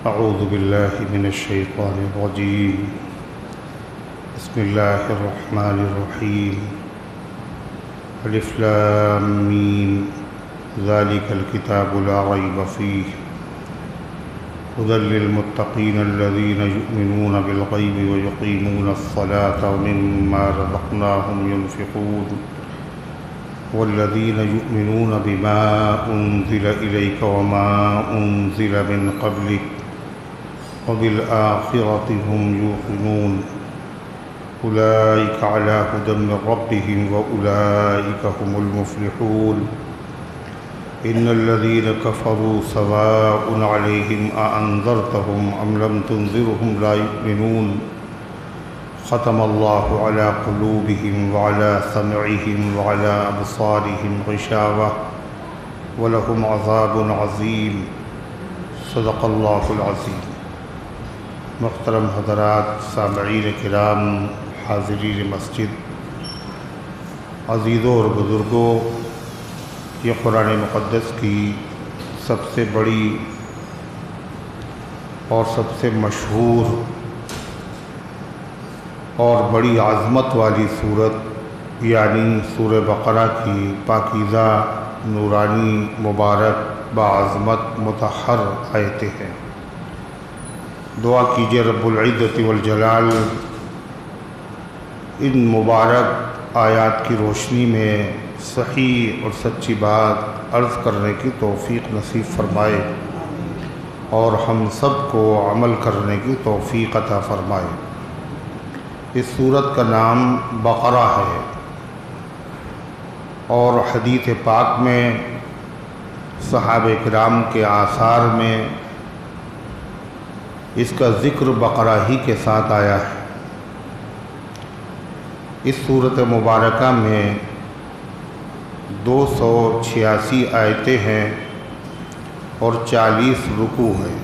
اعوذ باللہ من الشیطان الرجیم بسم اللہ الرحمن الرحیم الف لام میم ذالک الکتاب لا ریب فیہ ھدی للمتقین الذین یؤمنون بالغیب ویقیمون الصلاة ومما رزقناہم ینفقون والذین یؤمنون بما انزل الیک وما انزل من قبلک وبالآخرة هم يوقنون أولئك على هدى من ربهم وأولئك هم المفلحون إن الذين كفروا سواء عليهم أأنذرتهم أم لم تنذرهم لا يؤمنون ختم الله على قلوبهم وعلى سمعهم وعلى أبصارهم غشاوة ولهم عذاب عظيم صدق الله العظيم۔ محترم حضرات، سامعین کرام، حاضرین مسجد، عزیزوں اور بزرگوں، یہ قرآن مقدس کی سب سے بڑی اور سب سے مشہور اور بڑی عظمت والی صورت یعنی سورہ بقرہ کی پاکیزہ، نورانی، مبارک، باعظمت، مطہر آیتیں ہیں۔ دعا کیجئے رب العزت والجلال ان مبارک آیات کی روشنی میں صحیح اور سچی بات عرض کرنے کی توفیق نصیب فرمائے اور ہم سب کو عمل کرنے کی توفیق عطا فرمائے۔ اس سورت کا نام بقرہ ہے اور حدیث پاک میں، صحابہ کرام کے آثار میں اس کا ذکر بقرہ ہی کے ساتھ آیا ہے۔ اس سورت مبارکہ میں 286 آیتیں ہیں اور 40 رکوع ہیں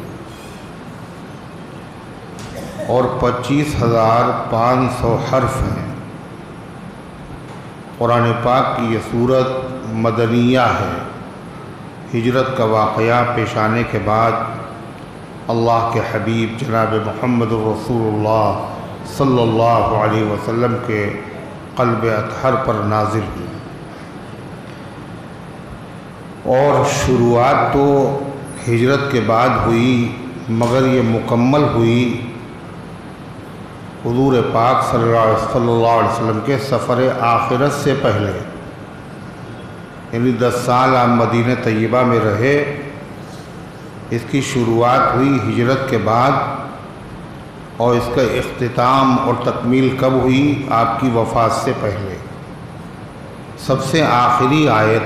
اور 25,500 حرف ہیں۔ قرآن پاک کی یہ سورت مدنیہ ہے۔ ہجرت کا واقعہ پیش آنے کے بعد اللہ کے حبیب جناب محمد رسول اللہ صلی اللہ علیہ وسلم کے قلب اطہر پر نازل ہوئی، اور شروعات تو ہجرت کے بعد ہوئی مگر یہ مکمل ہوئی حضور پاک صلی اللہ علیہ وسلم کے سفر آخرت سے پہلے، یعنی 10 سال آپ مدینہ طیبہ میں رہے۔ اس کی شروعات ہوئی ہجرت کے بعد اور اس کا اختتام اور تکمیل کب ہوئی؟ آپ کی وفات سے پہلے۔ سب سے آخری آیت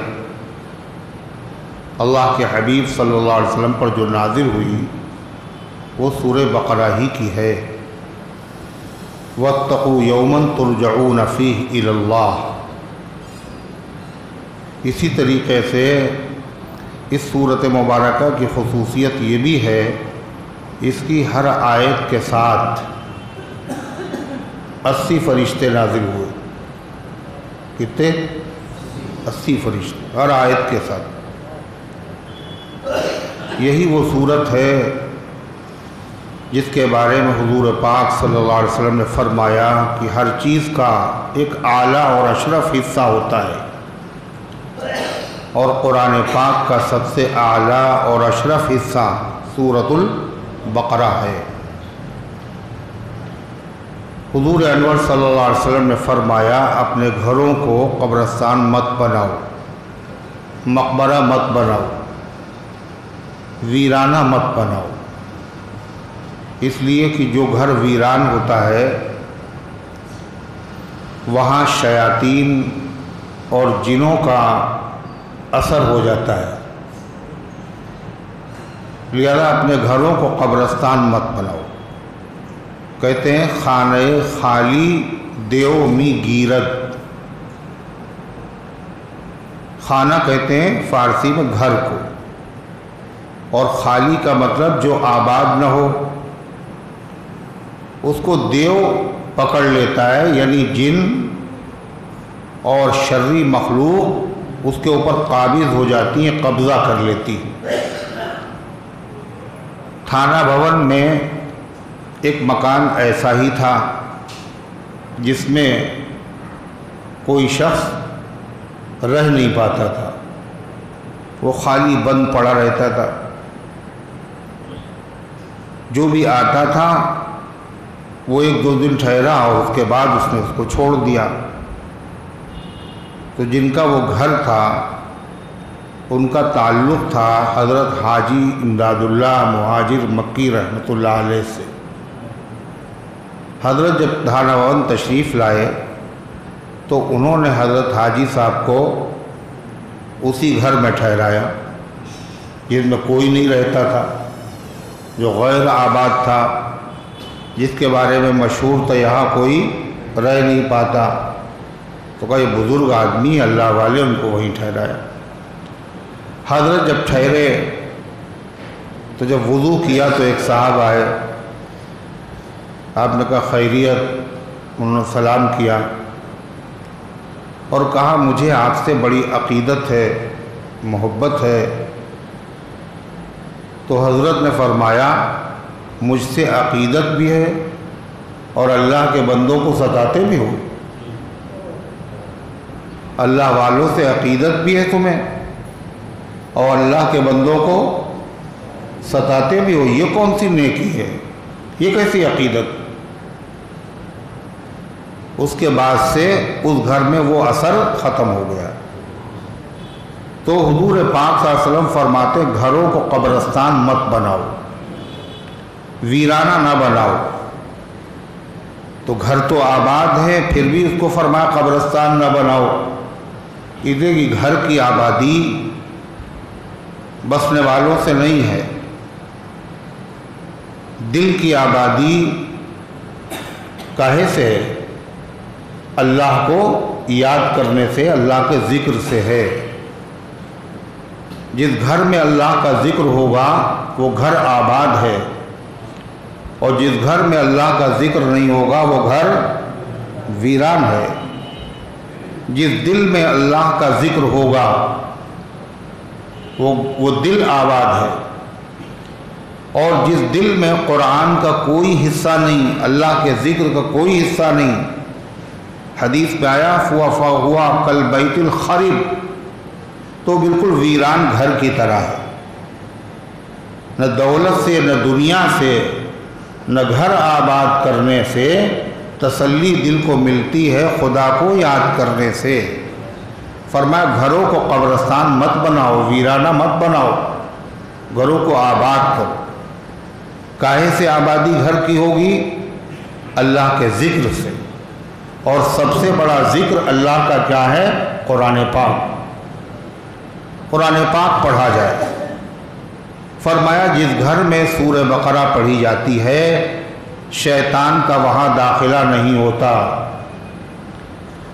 اللہ کے حبیب صلی اللہ علیہ وسلم پر جو نازل ہوئی وہ سورہ بقرہ ہی کی ہے۔ وَاتَّقُوا يَوْمًا تُرْجَعُونَ فِيهِ إِلَى اللَّهِ۔ اسی طریقے سے اس سورت مبارکہ کی خصوصیت یہ بھی ہے، اس کی ہر آیت کے ساتھ 80 فرشتے نازل ہوئے۔ کتنے؟ 80 فرشتے ہر آیت کے ساتھ۔ یہی وہ سورت ہے جس کے بارے میں حضور پاک صلی اللہ علیہ وسلم نے فرمایا کہ ہر چیز کا ایک اعلیٰ اور اشرف حصہ ہوتا ہے، اور قرآن پاک کا سب سے اعلیٰ اور اشرف حصہ سورۃ البقرہ ہے۔ حضور انور صلی اللہ علیہ وسلم نے فرمایا اپنے گھروں کو قبرستان مت بناؤ، مقبرہ مت بناؤ، ویرانہ مت بناؤ، اس لیے کہ جو گھر ویران ہوتا ہے وہاں شیاطین اور جنوں کا اثر ہو جاتا ہے، لہذا اپنے گھروں کو قبرستان مت بناؤ۔ کہتے ہیں خانہ خالی دیو می گیرد، خانہ کہتے ہیں فارسی میں گھر کو، اور خالی کا مطلب جو آباد نہ ہو، اس کو دیو پکڑ لیتا ہے، یعنی جن اور شرری مخلوق اس کے اوپر قابض ہو جاتی ہیں، قبضہ کر لیتی ہیں۔ تھانہ بھون میں ایک مکان ایسا ہی تھا جس میں کوئی شخص رہ نہیں پاتا تھا، وہ خالی بند پڑا رہتا تھا۔ جو بھی آتا تھا وہ 1-2 دن ٹھہرا اور اس کے بعد اس نے اس کو چھوڑ دیا۔ تو جن کا وہ گھر تھا ان کا تعلق تھا حضرت حاجی امداد اللہ مہاجر مکی رحمۃ اللہ علیہ سے۔ حضرت جب تھانہ بھون تشریف لائے تو انہوں نے حضرت حاجی صاحب کو اسی گھر میں ٹھہرایا جس میں کوئی نہیں رہتا تھا، جو غیر آباد تھا، جس کے بارے میں مشہور تھا یہاں کوئی رہ نہیں پاتا۔ تو کہا یہ بزرگ آدمی اللہ والے، ان کو وہیں ٹھہرایا۔ حضرت جب ٹھہرے تو جب وضو کیا تو ایک صاحب آئے، آپ نے کہا خیریت، انہوں نے سلام کیا اور کہا مجھے آپ سے بڑی عقیدت ہے، محبت ہے۔ تو حضرت نے فرمایا مجھ سے عقیدت بھی ہے اور اللہ کے بندوں کو ستاتے بھی ہو، اللہ والوں سے عقیدت بھی ہے تمہیں اور اللہ کے بندوں کو ستاتے بھی ہو، یہ کون سی نیکی ہے، یہ کیسی عقیدت؟ اس کے بعد سے اس گھر میں وہ اثر ختم ہو گیا۔ تو حضور پاک صلی اللہ علیہ وسلم فرماتے گھروں کو قبرستان مت بناؤ، ویرانہ نہ بناؤ۔ تو گھر تو آباد ہے پھر بھی اس کو فرمایا قبرستان نہ بناؤ۔ ادھر کی گھر کی آبادی بسنے والوں سے نہیں ہے، دل کی آبادی کاہے سے ہے؟ اللہ کو یاد کرنے سے، اللہ کے ذکر سے ہے۔ جس گھر میں اللہ کا ذکر ہوگا وہ گھر آباد ہے، اور جس گھر میں اللہ کا ذکر نہیں ہوگا وہ گھر ویران ہے۔ جس دل میں اللہ کا ذکر ہوگا وہ دل آباد ہے، اور جس دل میں قرآن کا کوئی حصہ نہیں، اللہ کے ذکر کا کوئی حصہ نہیں، حدیث میں آیا فَهُوَ كَالْبَيْتِ الْخَرِبِ، تو بالکل ویران گھر کی طرح ہے۔ نہ دولت سے، نہ دنیا سے، نہ گھر آباد کرنے سے تسلی دل کو ملتی ہے، خدا کو یاد کرنے سے۔ فرمایا گھروں کو قبرستان مت بناؤ، ویرانہ مت بناؤ، گھروں کو آباد کرو۔ کاہے سے آبادی گھر کی ہوگی؟ اللہ کے ذکر سے، اور سب سے بڑا ذکر اللہ کا کیا ہے؟ قرآن پاک۔ قرآن پاک پڑھا جائے۔ فرمایا جس گھر میں سورہ بقرہ پڑھی جاتی ہے شیطان کا وہاں داخلہ نہیں ہوتا،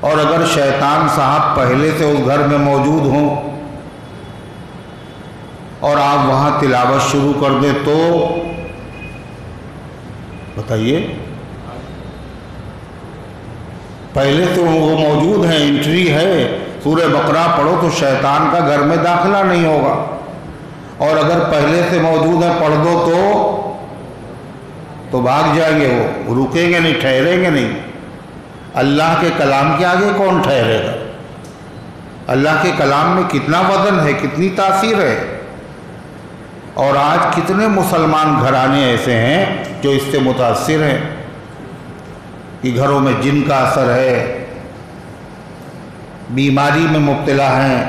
اور اگر شیطان صاحب پہلے سے اس گھر میں موجود ہوں اور آپ وہاں تلاوت شروع کر دیں تو بتائیے، پہلے سے وہ موجود ہیں، انٹری ہے، سورہ بقرہ پڑھو تو شیطان کا گھر میں داخلہ نہیں ہوگا، اور اگر پہلے سے موجود ہے پڑھ دو تو بھاگ جائیں گے، وہ رکیں گے نہیں، ٹھہریں گے نہیں۔ اللہ کے کلام کے آگے کون ٹھہرے گا؟ اللہ کے کلام میں کتنا وزن ہے، کتنی تاثیر ہے۔ اور آج کتنے مسلمان گھرانے ایسے ہیں جو اس سے متاثر ہیں کہ گھروں میں جن کا اثر ہے، بیماری میں مبتلا ہیں۔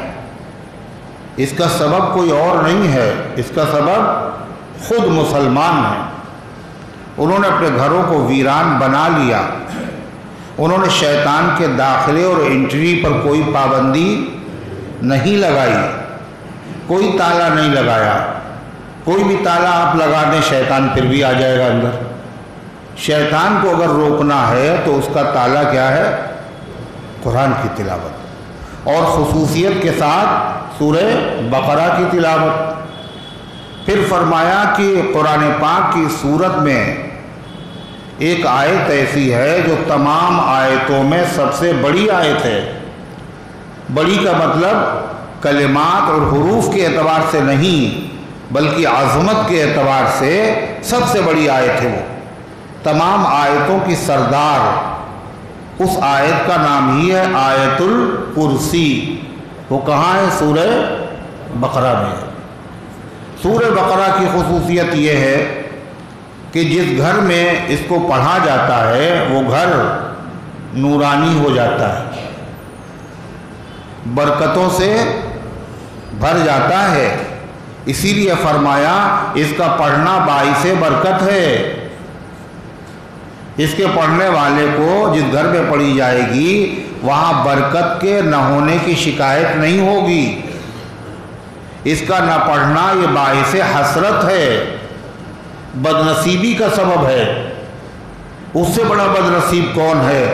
اس کا سبب کوئی اور نہیں ہے، اس کا سبب خود مسلمان ہیں۔ انہوں نے اپنے گھروں کو ویران بنا لیا، انہوں نے شیطان کے داخلے اور انٹری پر کوئی پابندی نہیں لگائی، کوئی تالا نہیں لگایا۔ کوئی بھی تالا آپ لگا دیں شیطان پھر بھی آ جائے گا اندر۔ شیطان کو اگر روکنا ہے تو اس کا تالا کیا ہے؟ قرآن کی تلاوت، اور خصوصیت کے ساتھ سورہ بقرہ کی تلاوت۔ پھر فرمایا کہ قرآن پاک کی صورت میں ایک آیت ایسی ہے جو تمام آیتوں میں سب سے بڑی آیت ہے۔ بڑی کا مطلب کلمات اور حروف کے اعتبار سے نہیں، بلکہ عظمت کے اعتبار سے سب سے بڑی آیت ہے وہ، تمام آیتوں کی سردار۔ اس آیت کا نام ہی ہے آیت الکرسی۔ وہ کہاں ہے؟ سورہ بقرہ میں ہے۔ سورہ بقرہ کی خصوصیت یہ ہے کہ جس گھر میں اس کو پڑھا جاتا ہے وہ گھر نورانی ہو جاتا ہے، برکتوں سے بھر جاتا ہے۔ اسی لیے فرمایا اس کا پڑھنا باعث برکت ہے۔ اس کے پڑھنے والے کو جس گھر میں پڑھی جائے گی وہاں برکت کے نہ ہونے کی شکایت نہیں ہوگی۔ اس کا نہ پڑھنا یہ باعث حسرت ہے، بدنصیبی کا سبب ہے۔ اس سے بڑا بدنصیب کون ہے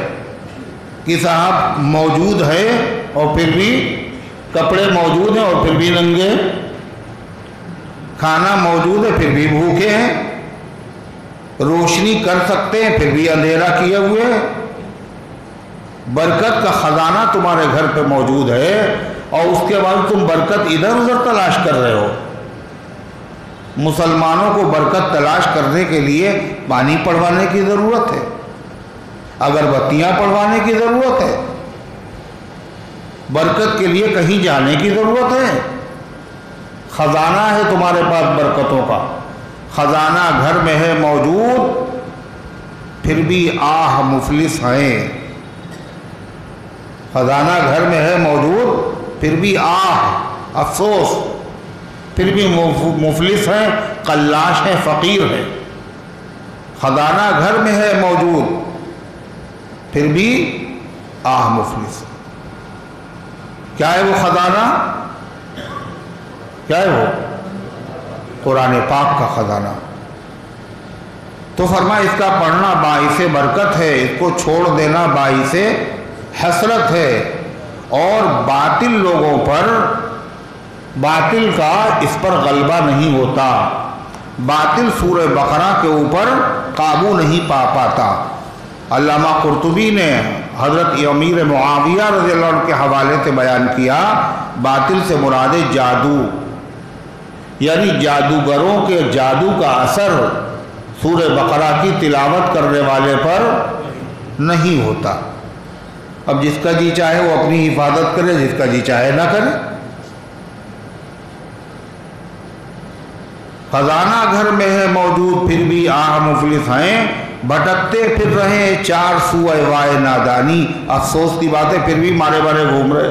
کہ صاحب موجود ہے اور پھر بھی کپڑے موجود ہیں اور پھر بھی ننگے، کھانا موجود ہے پھر بھی بھوکے ہیں، روشنی کر سکتے ہیں پھر بھی اندھیرا کیے ہوئے ہیں۔ برکت کا خزانہ تمہارے گھر پہ موجود ہے اور اس کے بعد تم برکت ادھر ادھر تلاش کر رہے ہو۔ مسلمانوں کو برکت تلاش کرنے کے لیے پانی پڑھوانے کی ضرورت ہے، اگربتیاں پڑھوانے کی ضرورت ہے، برکت کے لیے کہیں جانے کی ضرورت ہے۔ خزانہ ہے تمہارے پاس برکتوں کا، خزانہ گھر میں ہے موجود، پھر بھی آہ مفلس ہیں۔ خزانہ گھر میں ہے موجود پھر بھی آہ افسوس، پھر بھی مفلس ہیں، قلاش ہیں، فقیر ہیں۔ خزانہ گھر میں ہے موجود پھر بھی آہ مفلس۔ کیا ہے وہ خزانہ؟ کیا ہے وہ؟ قرآن پاک کا خزانہ۔ تو فرمایا اس کا پڑھنا باعث برکت ہے، اس کو چھوڑ دینا باعث حسرت ہے، اور باطل لوگوں پر باطل کا اس پر غلبہ نہیں ہوتا، باطل سورہ بقرہ کے اوپر قابو نہیں پا پاتا۔ علامہ قرطبی نے حضرت امیر معاویہ رضی اللہ عنہ کے حوالے سے بیان کیا، باطل سے مراد جادو، یعنی جادوگروں کے جادو کا اثر سورہ بقرہ کی تلاوت کرنے والے پر نہیں ہوتا۔ اب جس کا جی چاہے وہ اپنی حفاظت کرے، جس کا جی چاہے نہ کرے۔ خزانہ گھر میں ہے موجود پھر بھی آہ مفلس ہیں، بھٹکتے پھر رہے چار سوئے وائے نادانی۔ افسوس کی بات ہے پھر بھی مارے مارے گھوم رہے۔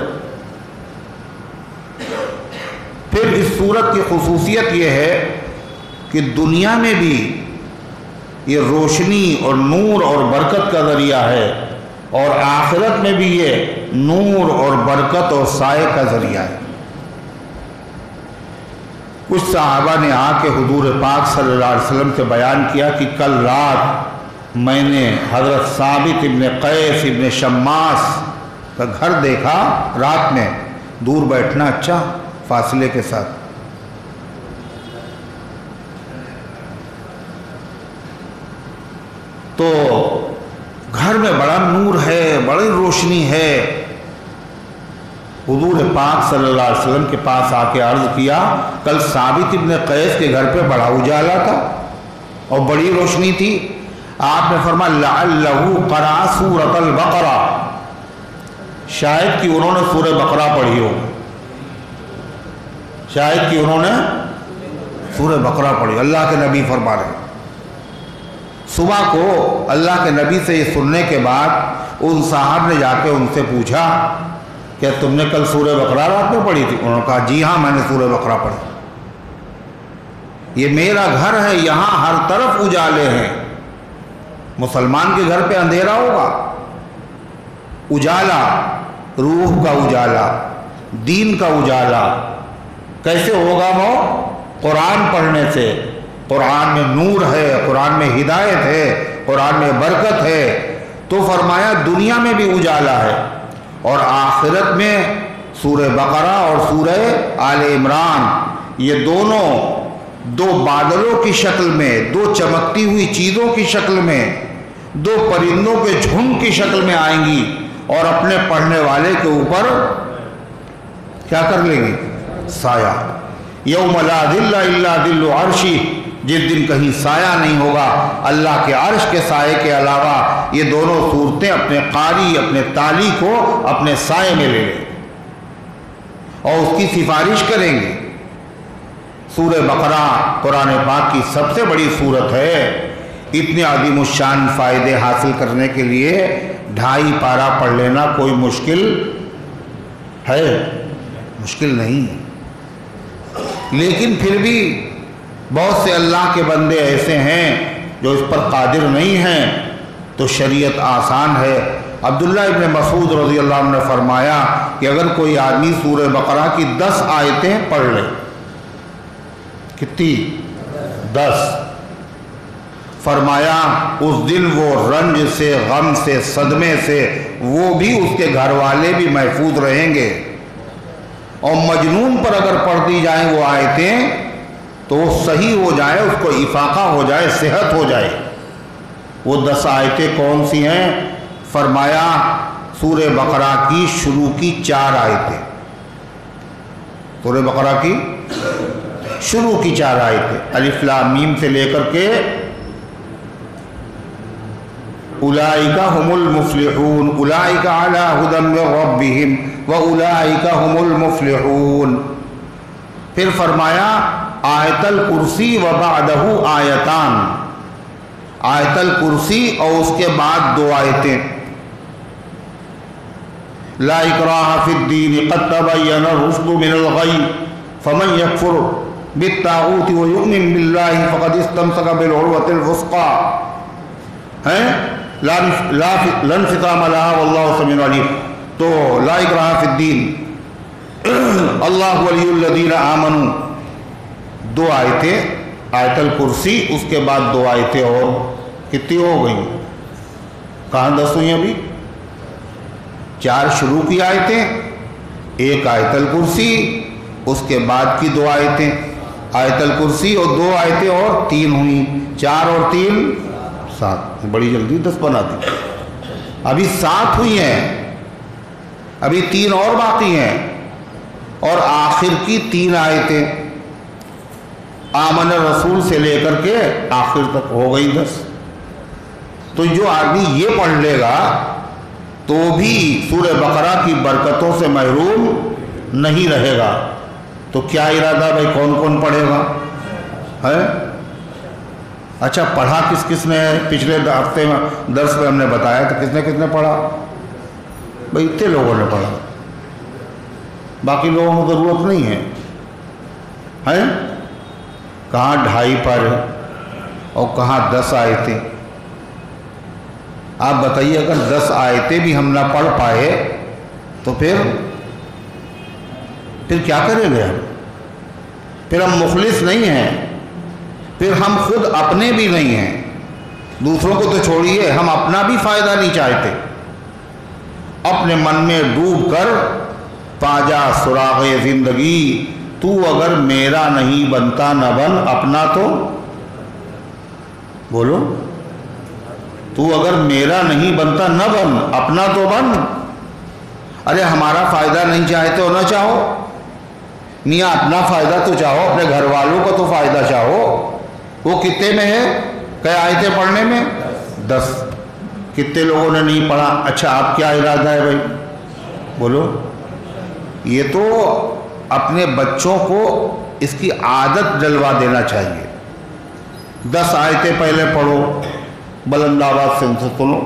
پھر اس سورت کی خصوصیت یہ ہے کہ دنیا میں بھی یہ روشنی اور نور اور برکت کا ذریعہ ہے، اور آخرت میں بھی یہ نور اور برکت اور سائے کا ذریعہ ہے۔ کچھ صحابہ نے آ کے حضور پاک صلی اللہ علیہ وسلم سے بیان کیا کہ کل رات میں نے حضرت ثابت ابن قیس ابن شماس کا گھر دیکھا، رات میں دور بیٹھنا اچھا فاصلے کے ساتھ۔ تو گھر میں بڑا نور ہے، بڑی روشنی ہے۔ حضور پاک صلی اللہ علیہ وسلم کے پاس آ کے عرض کیا، کل ثابت ابن قیس کے گھر پہ بڑا اجالا تھا اور بڑی روشنی تھی۔ آپ نے فرمایا لعلہ قرأ سورۃ البقرہ، شاید کہ انہوں نے سورہ بقرہ پڑھی ہو، شاید کہ انہوں نے سورہ بقرہ پڑھی۔ اللہ کے نبی فرما رہے ہیں۔ صبح کو اللہ کے نبی سے یہ سننے کے بعد ان صاحب نے جا کے ان سے پوچھا کہ تم نے کل سورہ بقرہ رات میں پڑھی تھی؟ انہوں نے کہا جی ہاں میں نے سورہ بقرہ پڑھی۔ یہ میرا گھر ہے، یہاں ہر طرف اجالے ہیں۔ مسلمان کے گھر پہ اندھیرا ہوگا، اجالا، روح کا اجالا، دین کا اجالا کیسے ہوگا؟ وہ قرآن پڑھنے سے۔ قرآن میں نور ہے، قرآن میں ہدایت ہے، قرآن میں برکت ہے۔ تو فرمایا دنیا میں بھی اجالا ہے، اور آخرت میں سورہ بقرہ اور سورہ آل عمران، یہ دونوں دو بادلوں کی شکل میں، دو چمکتی ہوئی چیزوں کی شکل میں، دو پرندوں کے جھنڈ کی شکل میں آئیں گی، اور اپنے پڑھنے والے کے اوپر کیا کر لیں گی؟ سایہ۔ یوم لا ظل الا ظل عرشی، جس دن کہیں سایہ نہیں ہوگا اللہ کے عرش کے سائے کے علاوہ۔ یہ دونوں صورتیں اپنے قاری، اپنے تالی کو اپنے سائے میں لے لیں اور اس کی سفارش کریں گے۔ سورہ بقرہ قرآن پاک کی سب سے بڑی سورت ہے۔ اتنے عظیم الشان فائدے حاصل کرنے کے لیے 2.5 پارہ پڑھ لینا کوئی مشکل ہے؟ مشکل نہیں ہے، لیکن پھر بھی بہت سے اللہ کے بندے ایسے ہیں جو اس پر قادر نہیں ہیں، تو شریعت آسان ہے۔ عبداللہ ابن مسعود رضی اللہ عنہ نے فرمایا کہ اگر کوئی آدمی سورہ بقرہ کی 10 آیتیں پڑھ لے، کتنی؟ 10، فرمایا اس دن وہ رنج سے، غم سے، صدمے سے وہ بھی، اس کے گھر والے بھی محفوظ رہیں گے۔ اور مجنون پر اگر پڑھ دی جائیں وہ آیتیں تو وہ صحیح ہو جائے، اس کو افاقہ ہو جائے، صحت ہو جائے۔ وہ 10 آیتیں کون سی ہیں؟ فرمایا سورہ بقرہ کی شروع کی 4 آیتیں، سورہ بقرہ کی شروع کی 4 آیتیں، الف لام میم سے لے کر کے اولئک هم المفلحون، اولئک علی ھدی من ربہم واولئک هم المفلحون۔ پھر فرمایا آیت الکرسی وبعدہ آیتان، آیت الکرسی اور اس کے بعد 2 آیتیں، لا اکراہ فی الدین قد تبین الرشد من الغی فمن یکفر بالطاغوت ویؤمن باللہ فقد استمسک بالعروۃ الوثقی، لا انفصام لها واللہ سمیع علیم۔ تو لا اکراہ فی الدین، اللہ ولی الذین آمنوا، 2 آیتیں، آیت الکرسی، اس کے بعد 2 آیتیں اور کتنی ہو گئیں؟ کہاں 10 ہوئی ابھی؟ 4 شروع کی آیتیں، 1 آیت الکرسی، اس کے بعد کی 2 آیتیں، آیت الکرسی اور 2 آیتیں اور 3 ہوئیں، 4 اور 3 7، بڑی جلدی 10 بنا دی۔ ابھی 7 ہوئی ہیں، ابھی 3 اور باقی ہیں، اور آخر کی 3 آیتیں آمن رسول سے لے کر کے آخر تک ہو گئی 10۔ تو جو آدمی یہ پڑھ لے گا تو بھی سورہ بقرہ کی برکتوں سے محروم نہیں رہے گا۔ تو کیا ارادہ بھائی، کون کون پڑھے گا؟ ہے اچھا، پڑھا کس کس نے ہے؟ پچھلے ہفتے میں درس میں ہم نے بتایا تو کس نے پڑھا؟ بھائی اتنے لوگوں نے پڑھا، باقی لوگوں کو ضرورت نہیں ہے۔ کہاں 2.5 پارے اور کہاں 10 آیتیں؟ آپ بتائیے، اگر 10 آیتیں بھی ہم نہ پڑھ پائے تو پھر کیا کریں گے ہم؟ پھر ہم مخلص نہیں ہیں، پھر ہم خود اپنے بھی نہیں ہیں، دوسروں کو تو چھوڑیے، ہم اپنا بھی فائدہ نہیں چاہتے۔ اپنے من میں ڈوب کر پاجا سراغ زندگی، تو اگر میرا نہیں بنتا نہ بن، اپنا تو بولو، تو اگر میرا نہیں بنتا نہ بن، اپنا تو بن۔ ارے ہمارا فائدہ نہیں چاہتے ہو نہ چاہو، میاں اپنا فائدہ تو چاہو، اپنے گھر والوں کا تو فائدہ چاہو۔ وہ کتنے میں ہے؟ کیا آیتیں پڑھنے میں؟ 10۔ کتنے لوگوں نے نہیں پڑھا؟ اچھا آپ کیا ارادہ ہے بھائی؟ بولو۔ یہ تو اپنے بچوں کو اس کی عادت ڈلوا دینا چاہیے۔ 10 آیتیں پہلے پڑھو، بلند آواز سے ان سے سنو،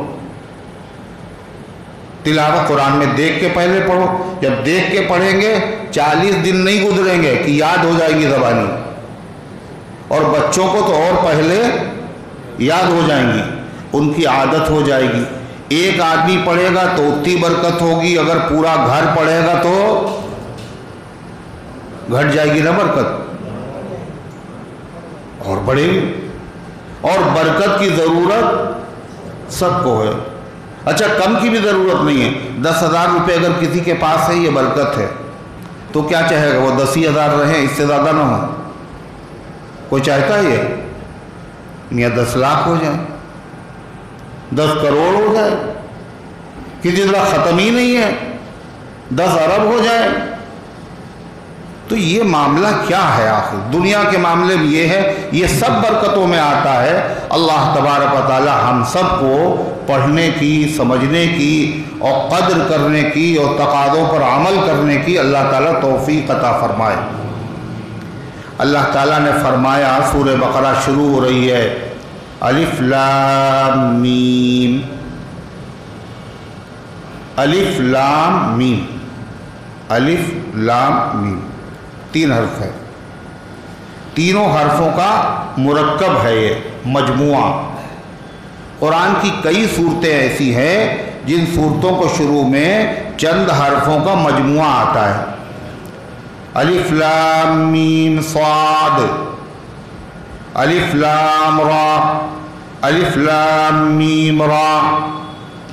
تلاوت قرآن میں دیکھ کے پہلے پڑھو۔ جب دیکھ کے پڑھیں گے 40 دن نہیں گزریں گے کہ یاد ہو جائے گی زبانی، اور بچوں کو تو اور پہلے یاد ہو جائیں گی، ان کی عادت ہو جائے گی۔ ایک آدمی پڑھے گا تو اتنی برکت ہوگی، اگر پورا گھر پڑھے گا تو گھٹ جائے گی نا برکت، اور بڑھے گی۔ اور برکت کی ضرورت سب کو ہے۔ اچھا کم کی بھی ضرورت نہیں ہے، 10,000 روپے اگر کسی کے پاس ہے، یہ برکت ہے، تو کیا چاہے گا وہ 10,000 رہیں، اس سے زیادہ نہ ہو؟ کوئی چاہتا ہے یہ؟ یا 10 لاکھ ہو جائے، 10 کروڑ ہو جائے، کسی طرح ختم ہی نہیں ہے، 10 ارب ہو جائے، تو یہ معاملہ کیا ہے آخر؟ دنیا کے معاملے میں یہ ہے، یہ سب برکتوں میں آتا ہے۔ اللہ تبارک و تعالی ہم سب کو پڑھنے کی، سمجھنے کی اور قدر کرنے کی اور تقاضوں پر عمل کرنے کی اللہ تعالیٰ توفیق عطا فرمائے۔ اللہ تعالیٰ نے فرمایا، سورہ بقرہ شروع ہو رہی ہے، الف لام میم، الف لام میم، الف لام میم، 3 حرف ہے، تینوں حرفوں کا مرکب ہے یہ مجموعہ۔ قرآن کی کئی صورتیں ایسی ہیں جن صورتوں کو شروع میں چند حرفوں کا مجموعہ آتا ہے۔ الف لام میم صاد، الف لام را، الف لام میم را،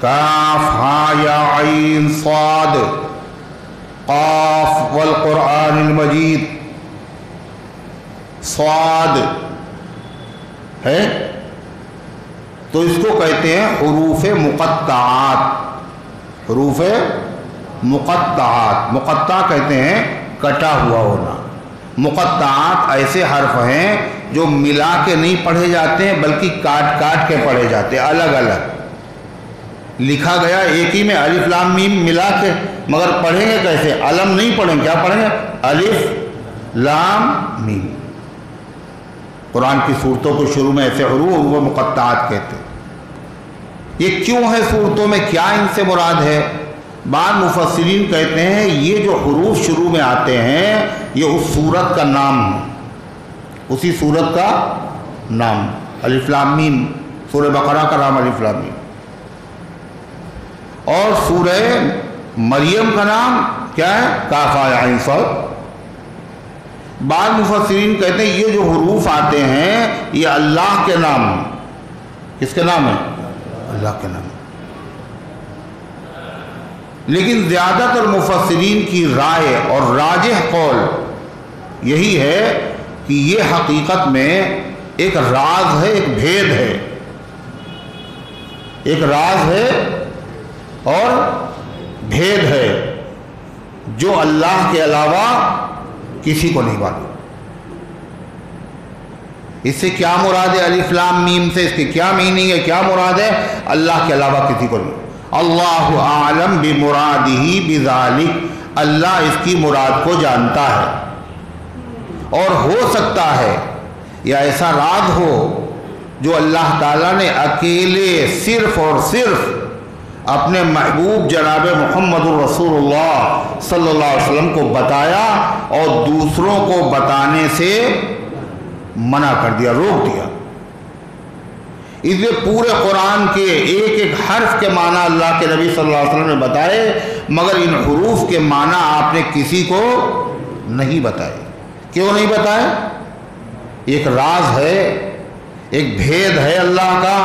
کاف ہا یا عین صاد، قاف والقرآن المجید، صاد ہے تو اس کو کہتے ہیں حروف مقطعات۔ حروف مقطعات، مقطع کہتے ہیں کٹا ہوا ہونا۔ مقطعات ایسے حرف ہیں جو ملا کے نہیں پڑھے جاتے ہیں بلکہ کاٹ کاٹ کے پڑھے جاتے ہیں، الگ الگ لکھا گیا ایک ہی میں الف لام میم ملا کے، مگر پڑھیں گے کیسے؟ علم نہیں پڑھیں گے، کیا پڑھیں گے؟ الف لام میم۔ قرآن کی صورتوں کو شروع میں ایسے حروف مقطعات کہتے ہیں۔ یہ کیوں ہے صورتوں میں؟ کیا ان سے مراد ہے؟ بعض مفسرین کہتے ہیں یہ جو حروف شروع میں آتے ہیں یہ اس سورت کا نام ہے، اسی سورت کا نام، الف لام میم، سورہ بقرہ کا نام الف لام میم۔ اور سورہ مریم کا نام کیا ہے؟ کاف ہا عین صاد۔ بعض مفسرین کہتے ہیں یہ جو حروف آتے ہیں یہ اللہ کے نام ہیں۔ کس کے نام ہے؟ اللہ کے نام۔ لیکن زیادہ تر مفسرین کی رائے اور راجح قول یہی ہے کہ یہ حقیقت میں ایک راز ہے، ایک بھید ہے، ایک راز ہے اور بھید ہے جو اللہ کے علاوہ کسی کو نہیں معلوم۔ اس سے کیا مراد ہے؟ الف لام میم سے اس کی کیا میننگ ہے، کیا مراد ہے؟ اللہ کے علاوہ کسی کو نہیں۔ اللہ اعلم بمرادہ بذالک، اللہ اس کی مراد کو جانتا ہے۔ اور ہو سکتا ہے یا ایسا راز ہو جو اللہ تعالیٰ نے اکیلے صرف اور صرف اپنے محبوب جناب محمد الرسول اللہ صلی اللہ علیہ وسلم کو بتایا اور دوسروں کو بتانے سے منع کر دیا، روک دیا۔ اس لیے پورے قرآن کے ایک ایک حرف کے معنی اللہ کے نبی صلی اللہ علیہ وسلم نے بتائے، مگر ان حروف کے معنی آپ نے کسی کو نہیں بتائے۔ کیوں نہیں بتائے؟ ایک راز ہے، ایک بھید ہے اللہ کا۔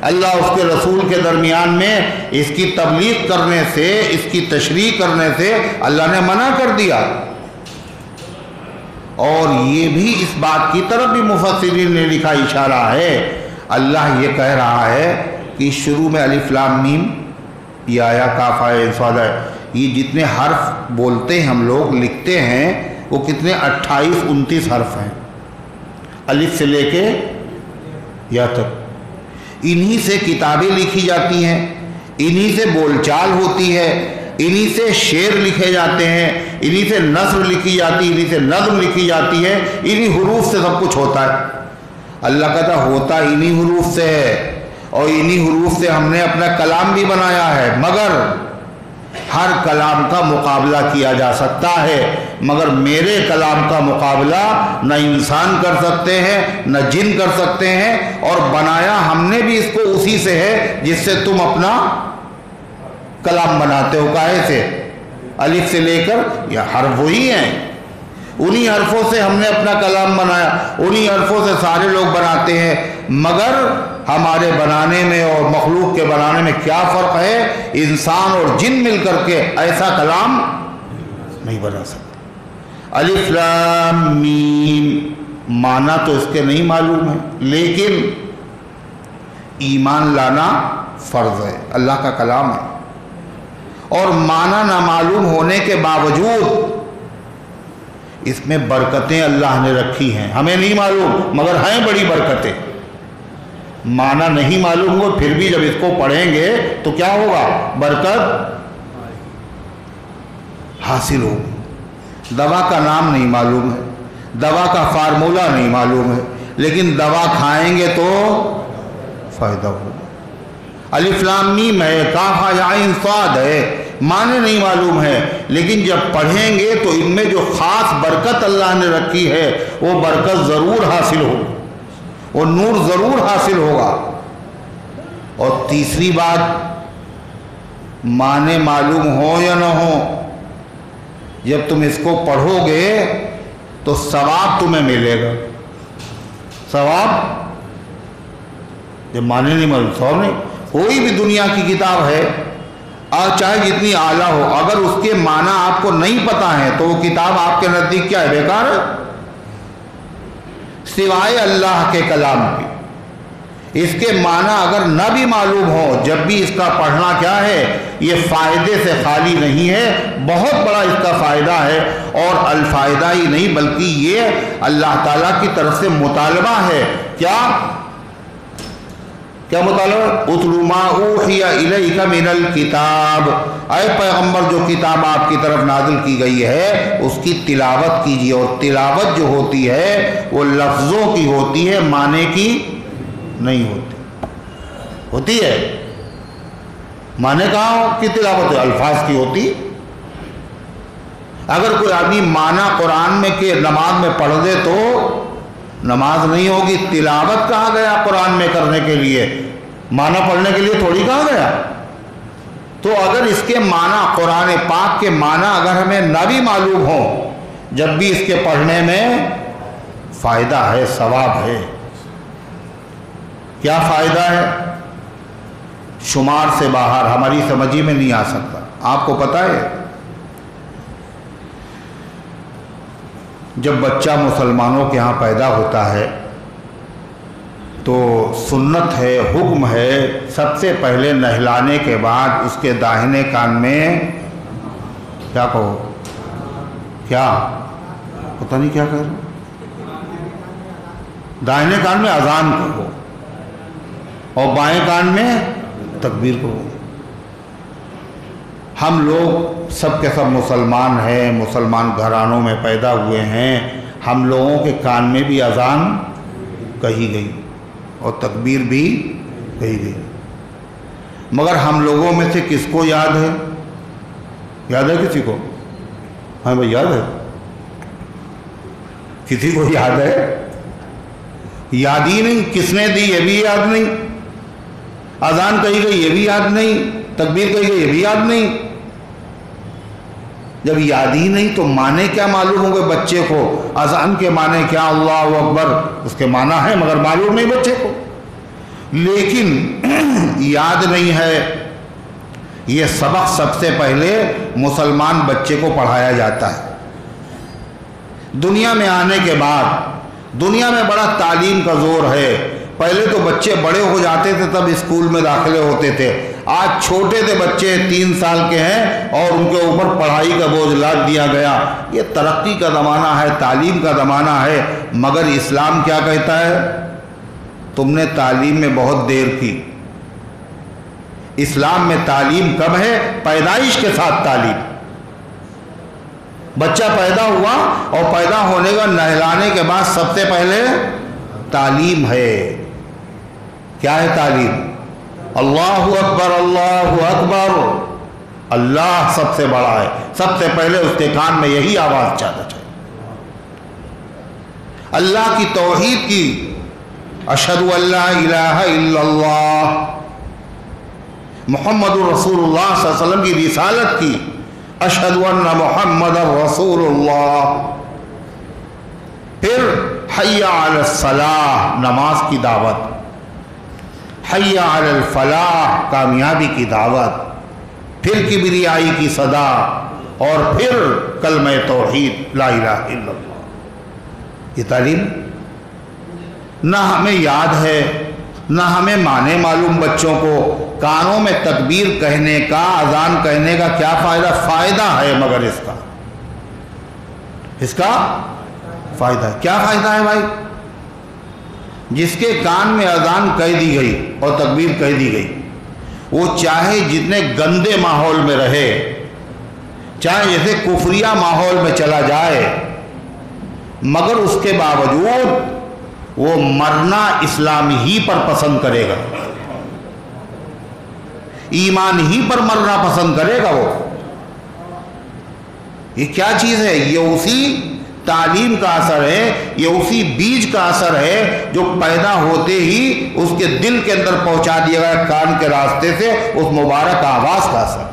اللہ اس کے رسول کے درمیان میں اس کی تبلیغ کرنے سے، اس کی تشریح کرنے سے اللہ نے منع کر دیا۔ اور یہ بھی اس بات کی طرف بھی مفسرین نے لکھا اشارہ ہے، اللہ یہ کہہ رہا ہے کہ شروع میں الف لام میم یہ آیا، کاف ہا عین صاد ہے، یہ جتنے حرف بولتے ہیں ہم لوگ لکھتے ہیں وہ کتنے 28 29 حرف ہیں، الف سے لے کے یا تک۔ انہی سے کتابیں لکھی جاتی ہیں، انہی سے بول چال ہوتی ہے، انہی سے شعر لکھے جاتے ہیں، انہی سے نثر لکھی جاتی ہے، انہی سے نظم لکھی جاتی ہے، انہی حروف سے سب کچھ ہوتا ہے۔ اللہ کہتا ہوتا انہی حروف سے ہے اور انہی حروف سے ہم نے اپنا کلام بھی بنایا ہے، مگر ہر کلام کا مقابلہ کیا جا سکتا ہے، مگر میرے کلام کا مقابلہ نہ انسان کر سکتے ہیں نہ جن کر سکتے ہیں، اور بنایا ہم نے بھی اس کو اسی سے ہے جس سے تم اپنا کلام بناتے ہو۔ کاہے سے؟ الف سے لے کر یا حرف وہی ہیں، انہی حرفوں سے ہم نے اپنا کلام بنایا، انہی حرفوں سے سارے لوگ بناتے ہیں، مگر ہمارے بنانے میں اور مخلوق کے بنانے میں کیا فرق ہے؟ انسان اور جن مل کر کے ایسا کلام نہیں بنا سکتے۔ الف لام میم معنی تو اس کے نہیں معلوم ہے، لیکن ایمان لانا فرض ہے، اللہ کا کلام ہے، اور معنی نہ معلوم ہونے کے باوجود اس میں برکتیں اللہ نے رکھی ہیں، ہمیں نہیں معلوم مگر ہیں بڑی برکتیں، معنی نہیں معلوم ہو، پھر بھی جب اس کو پڑھیں گے تو کیا ہوگا؟ برکت حاصل ہوگی۔ دوا کا نام نہیں معلوم ہے، دوا کا فارمولہ نہیں معلوم ہے، لیکن دوا کھائیں گے تو فائدہ ہوگا۔ الف لام میم ہے، کاف ہا یا عین صاد ہے، معنی نہیں معلوم ہے، لیکن جب پڑھیں گے تو ان میں جو خاص برکت اللہ نے رکھی ہے وہ برکت ضرور حاصل ہوگی، وہ نور ضرور حاصل ہوگا۔ اور تیسری بات، معنی معلوم ہو یا نہ ہو، جب تم اس کو پڑھو گے تو ثواب تمہیں ملے گا۔ ثواب، جب معنی نہیں معلوم، ثواب نہیں۔ کوئی بھی دنیا کی کتاب ہے اور چاہے جتنی اعلیٰ ہو، اگر اس کے معنی آپ کو نہیں پتا ہے تو وہ کتاب آپ کے نزدیک کیا ہے؟ بیکار ہے، سوائے اللہ کے کلام کی۔ اس کے معنی اگر نہ بھی معلوم ہو، جب بھی اس کا پڑھنا کیا ہے؟ یہ فائدے سے خالی نہیں ہے، بہت بڑا اس کا فائدہ ہے، اور الفائدہ ہی نہیں بلکہ یہ اللہ تعالیٰ کی طرف سے مطالبہ ہے۔ کیا مطالبہ؟ اتلو ما اوحی الیک من الکتاب، اے پیغمبر جو کتاب آپ کی طرف نازل کی گئی ہے اس کی تلاوت کیجیے، اور تلاوت جو ہوتی ہے وہ لفظوں کی ہوتی ہے، معنی کی نہیں ہوتی ہے۔ معنی کہاں کی تلاوت ہے؟ الفاظ کی ہوتی۔ اگر کوئی آدمی معنی قرآن میں کہ نماز میں پڑھ دے تو نماز نہیں ہوگی۔ تلاوت کہا گیا قرآن میں کرنے کے لیے، معنی پڑھنے کے لیے تھوڑی کہا گیا۔ تو اگر اس کے معنی، قرآن پاک کے معنی اگر ہمیں نہ بھی معلوم ہو، جب بھی اس کے پڑھنے میں فائدہ ہے، ثواب ہے۔ کیا فائدہ ہے؟ شمار سے باہر، ہماری سمجھی میں نہیں آ سکتا۔ آپ کو پتہ ہے جب بچہ مسلمانوں کے ہاں پیدا ہوتا ہے تو سنت ہے، حکم ہے، سب سے پہلے نہلانے کے بعد اس کے داہنے کان میں کیا کہو؟ کیا پتہ نہیں کیا کہہ رہے؟ داہنے کان میں اذان کہو اور بائیں کان میں تکبیر کہو۔ ہم لوگ سب کے سب مسلمان ہیں، مسلمان گھرانوں میں پیدا ہوئے ہیں، ہم لوگوں کے کان میں بھی اذان کہی گئی اور تکبیر بھی کہی گئی، مگر ہم لوگوں میں سے کس کو یاد ہے؟ یاد ہے کسی کو؟ ہاں بھائی یاد ہے؟ کسی کو یاد ہے؟ یاد ہی نہیں۔ کس نے دی یہ بھی یاد نہیں، اذان کہی گئی یہ بھی یاد نہیں، تکبیر کہی گئی یہ بھی یاد نہیں۔ جب یاد ہی نہیں تو معنی کیا معلوم ہوں گے بچے کو؟ اذان کے معنی کیا؟ اللہ اکبر، اس کے معنی ہے مگر معلوم نہیں بچے کو۔ لیکن یاد نہیں ہے۔ یہ سبق سب سے پہلے مسلمان بچے کو پڑھایا جاتا ہے۔ دنیا میں آنے کے بعد دنیا میں بڑا تعلیم کا زور ہے۔ پہلے تو بچے بڑے ہو جاتے تھے تب اسکول میں داخلے ہوتے تھے، آج چھوٹے تھے بچے 3 سال کے ہیں اور ان کے اوپر پڑھائی کا بوجھ لاد دیا گیا۔ یہ ترقی کا زمانہ ہے، تعلیم کا زمانہ ہے، مگر اسلام کیا کہتا ہے؟ تم نے تعلیم میں بہت دیر کی۔ اسلام میں تعلیم کب ہے؟ پیدائش کے ساتھ تعلیم۔ بچہ پیدا ہوا اور پیدا ہونے کا نہلانے کے بعد سب سے پہلے تعلیم ہے۔ کیا ہے تعلیم؟ اللہ اکبر، اللہ اکبر، اللہ سب سے بڑا ہے۔ سب سے پہلے اس کے کان میں یہی آواز جانا چاہیے، اللہ کی توحید کی، اشہد ان لا الہ الا اللہ، محمد رسول اللہ صلی اللہ علیہ وسلم کی رسالت کی، اشہد ان محمد رسول اللہ۔ پھر حی علی الصلاح، نماز کی دعوت، حی علی الفلاح، کامیابی کی دعوت، پھر کبریائی کی صدا، اور پھر کلمہ توحید لا الہ الا اللہ۔ یہ تعلیم نہ ہمیں یاد ہے، نہ ہمیں معنی معلوم بچوں کو۔ کانوں میں تکبیر کہنے کا، اذان کہنے کا کیا فائدہ؟ فائدہ ہے مگر اس کا اس کا فائدہ ہے۔ کیا فائدہ ہے بھائی؟ جس کے کان میں اذان کہہ دی گئی اور تکبیر کہہ دی گئی، وہ چاہے جتنے گندے ماحول میں رہے، چاہے جیسے کفریہ ماحول میں چلا جائے، مگر اس کے باوجود وہ مرنا اسلام ہی پر پسند کرے گا، ایمان ہی پر مرنا پسند کرے گا۔ وہ یہ کیا چیز ہے؟ یہ اسی تعلیم کا اثر ہے، یہ اسی بیج کا اثر ہے جو پیدا ہوتے ہی اس کے دل کے اندر پہنچا دیا گیا کان کے راستے سے، اس مبارک آواز کا اثر۔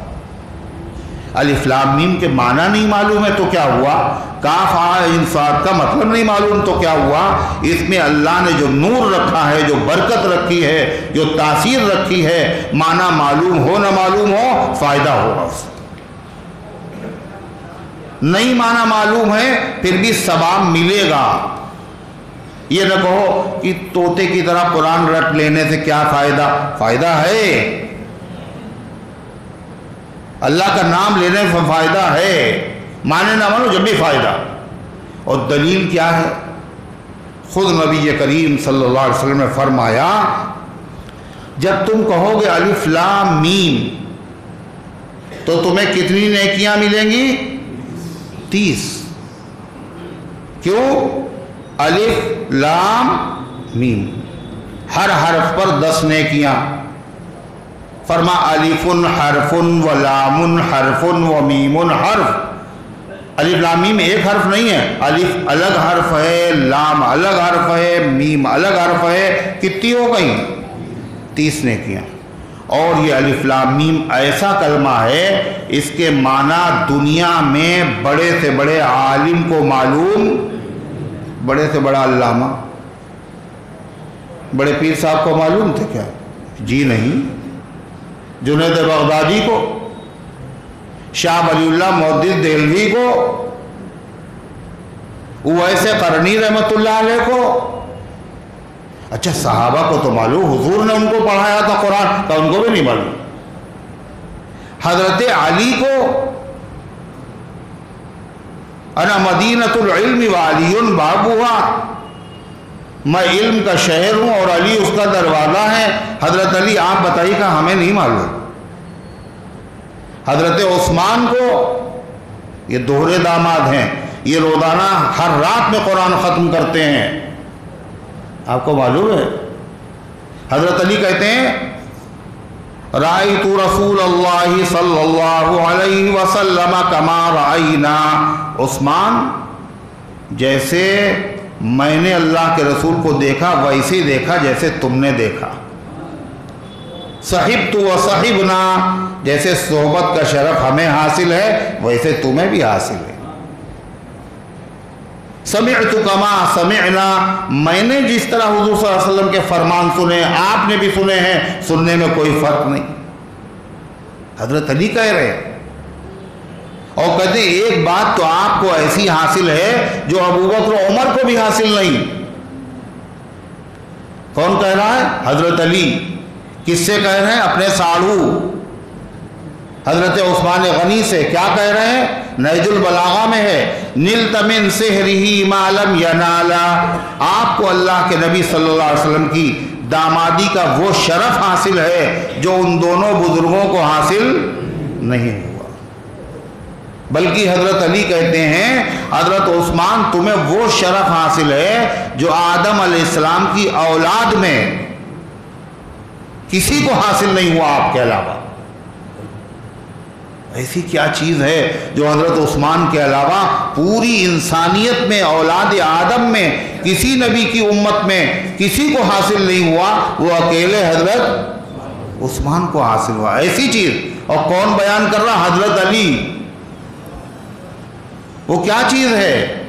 الف لام میم کے معنی نہیں معلوم ہے تو کیا ہوا؟ کاف عین صاد کا مطلب نہیں معلوم تو کیا ہوا؟ اس میں اللہ نے جو نور رکھا ہے، جو برکت رکھی ہے، جو تاثیر رکھی ہے، معنی معلوم ہو نہ معلوم ہو، فائدہ ہوگا اس سے۔ نہیں معنی معلوم ہے پھر بھی ثواب ملے گا۔ یہ نہ کہو کہ طوطے کی طرح قرآن رٹ لینے سے کیا فائدہ؟ فائدہ ہے، اللہ کا نام لینے سے فائدہ ہے، مانے نہ مانو جب بھی فائدہ۔ اور دلیل کیا ہے؟ خود نبی کریم صلی اللہ علیہ وسلم نے فرمایا، جب تم کہو گے الف لام میم تو تمہیں کتنی نیکیاں ملیں گی؟ 30۔ کیوں؟ الف لام میم، ہر حرف پر 10 نیکیاں۔ فرما الف حرف و لام حرف و میم حرف۔ الف لام میم ایک حرف نہیں ہے، الف الگ حرف ہے، لام الگ حرف ہے، میم الگ حرف ہے، کتنی ہو گئی؟ 30 نیکیاں۔ اور یہ الف لام میم ایسا کلمہ ہے، اس کے معنی دنیا میں بڑے سے بڑے عالم کو معلوم، بڑے سے بڑا علامہ، بڑے پیر صاحب کو معلوم تھے کیا؟ جی نہیں۔ جنید بغدادی کو، شاہ ولی اللہ محدث دہلوی کو، اویس قرنی رحمت اللہ علیہ کو، اچھا صحابہ کو تو معلوم، حضور نے ان کو پڑھایا تھا قرآن، تو ان کو بھی نہیں معلوم۔ حضرت علی کو، انا مدینۃ العلم وعلی بابھا، میں علم کا شہر ہوں اور علی اس کا دروازہ ہے۔ حضرت علی آپ بتائیے کہ ہمیں نہیں معلوم۔ حضرت عثمان کو، یہ دوہرے داماد ہیں، یہ روزانہ ہر رات میں قرآن ختم کرتے ہیں، آپ کو معلوم ہے؟ حضرت علی کہتے ہیں رأیت رسول اللہ صلی اللہ علیہ وسلم کما رأینا، عثمان جیسے میں نے اللہ کے رسول کو دیکھا ویسے ہی دیکھا جیسے تم نے دیکھا۔ صحبت و صحبنا، جیسے صحبت کا شرف ہمیں حاصل ہے ویسے تمہیں بھی حاصل ہے۔ سمعت کما سمعنا، میں نے جس طرح حضور صلی اللہ علیہ وسلم کے فرمان سنے آپ نے بھی سنے ہیں، سننے میں کوئی فرق نہیں۔ حضرت علی کہہ رہے ہیں، اور کہتے ہیں ایک بات تو آپ کو ایسی حاصل ہے جو ابوبکر و عمر کو بھی حاصل نہیں۔ کون کہہ رہا ہے؟ حضرت علی۔ کس سے کہہ رہے ہیں؟ اپنے ساڑھو حضرت عثمان غنی سے۔ کیا کہہ رہے ہیں؟ نہج البلاغہ میں ہے، نلت من سحرہ ما لم ینالا، آپ کو اللہ کے نبی صلی اللہ علیہ وسلم کی دامادی کا وہ شرف حاصل ہے جو ان دونوں بزرگوں کو حاصل نہیں ہوا۔ بلکہ حضرت علی کہتے ہیں حضرت عثمان تمہیں وہ شرف حاصل ہے جو آدم علیہ السلام کی اولاد میں کسی کو حاصل نہیں ہوا آپ کے علاوہ۔ ایسی کیا چیز ہے جو حضرت عثمان کے علاوہ پوری انسانیت میں، اولاد آدم میں، کسی نبی کی امت میں کسی کو حاصل نہیں ہوا، وہ اکیلے حضرت عثمان کو حاصل ہوا۔ ایسی چیز، اور کون بیان کر رہا؟ حضرت علی۔ وہ کیا چیز ہے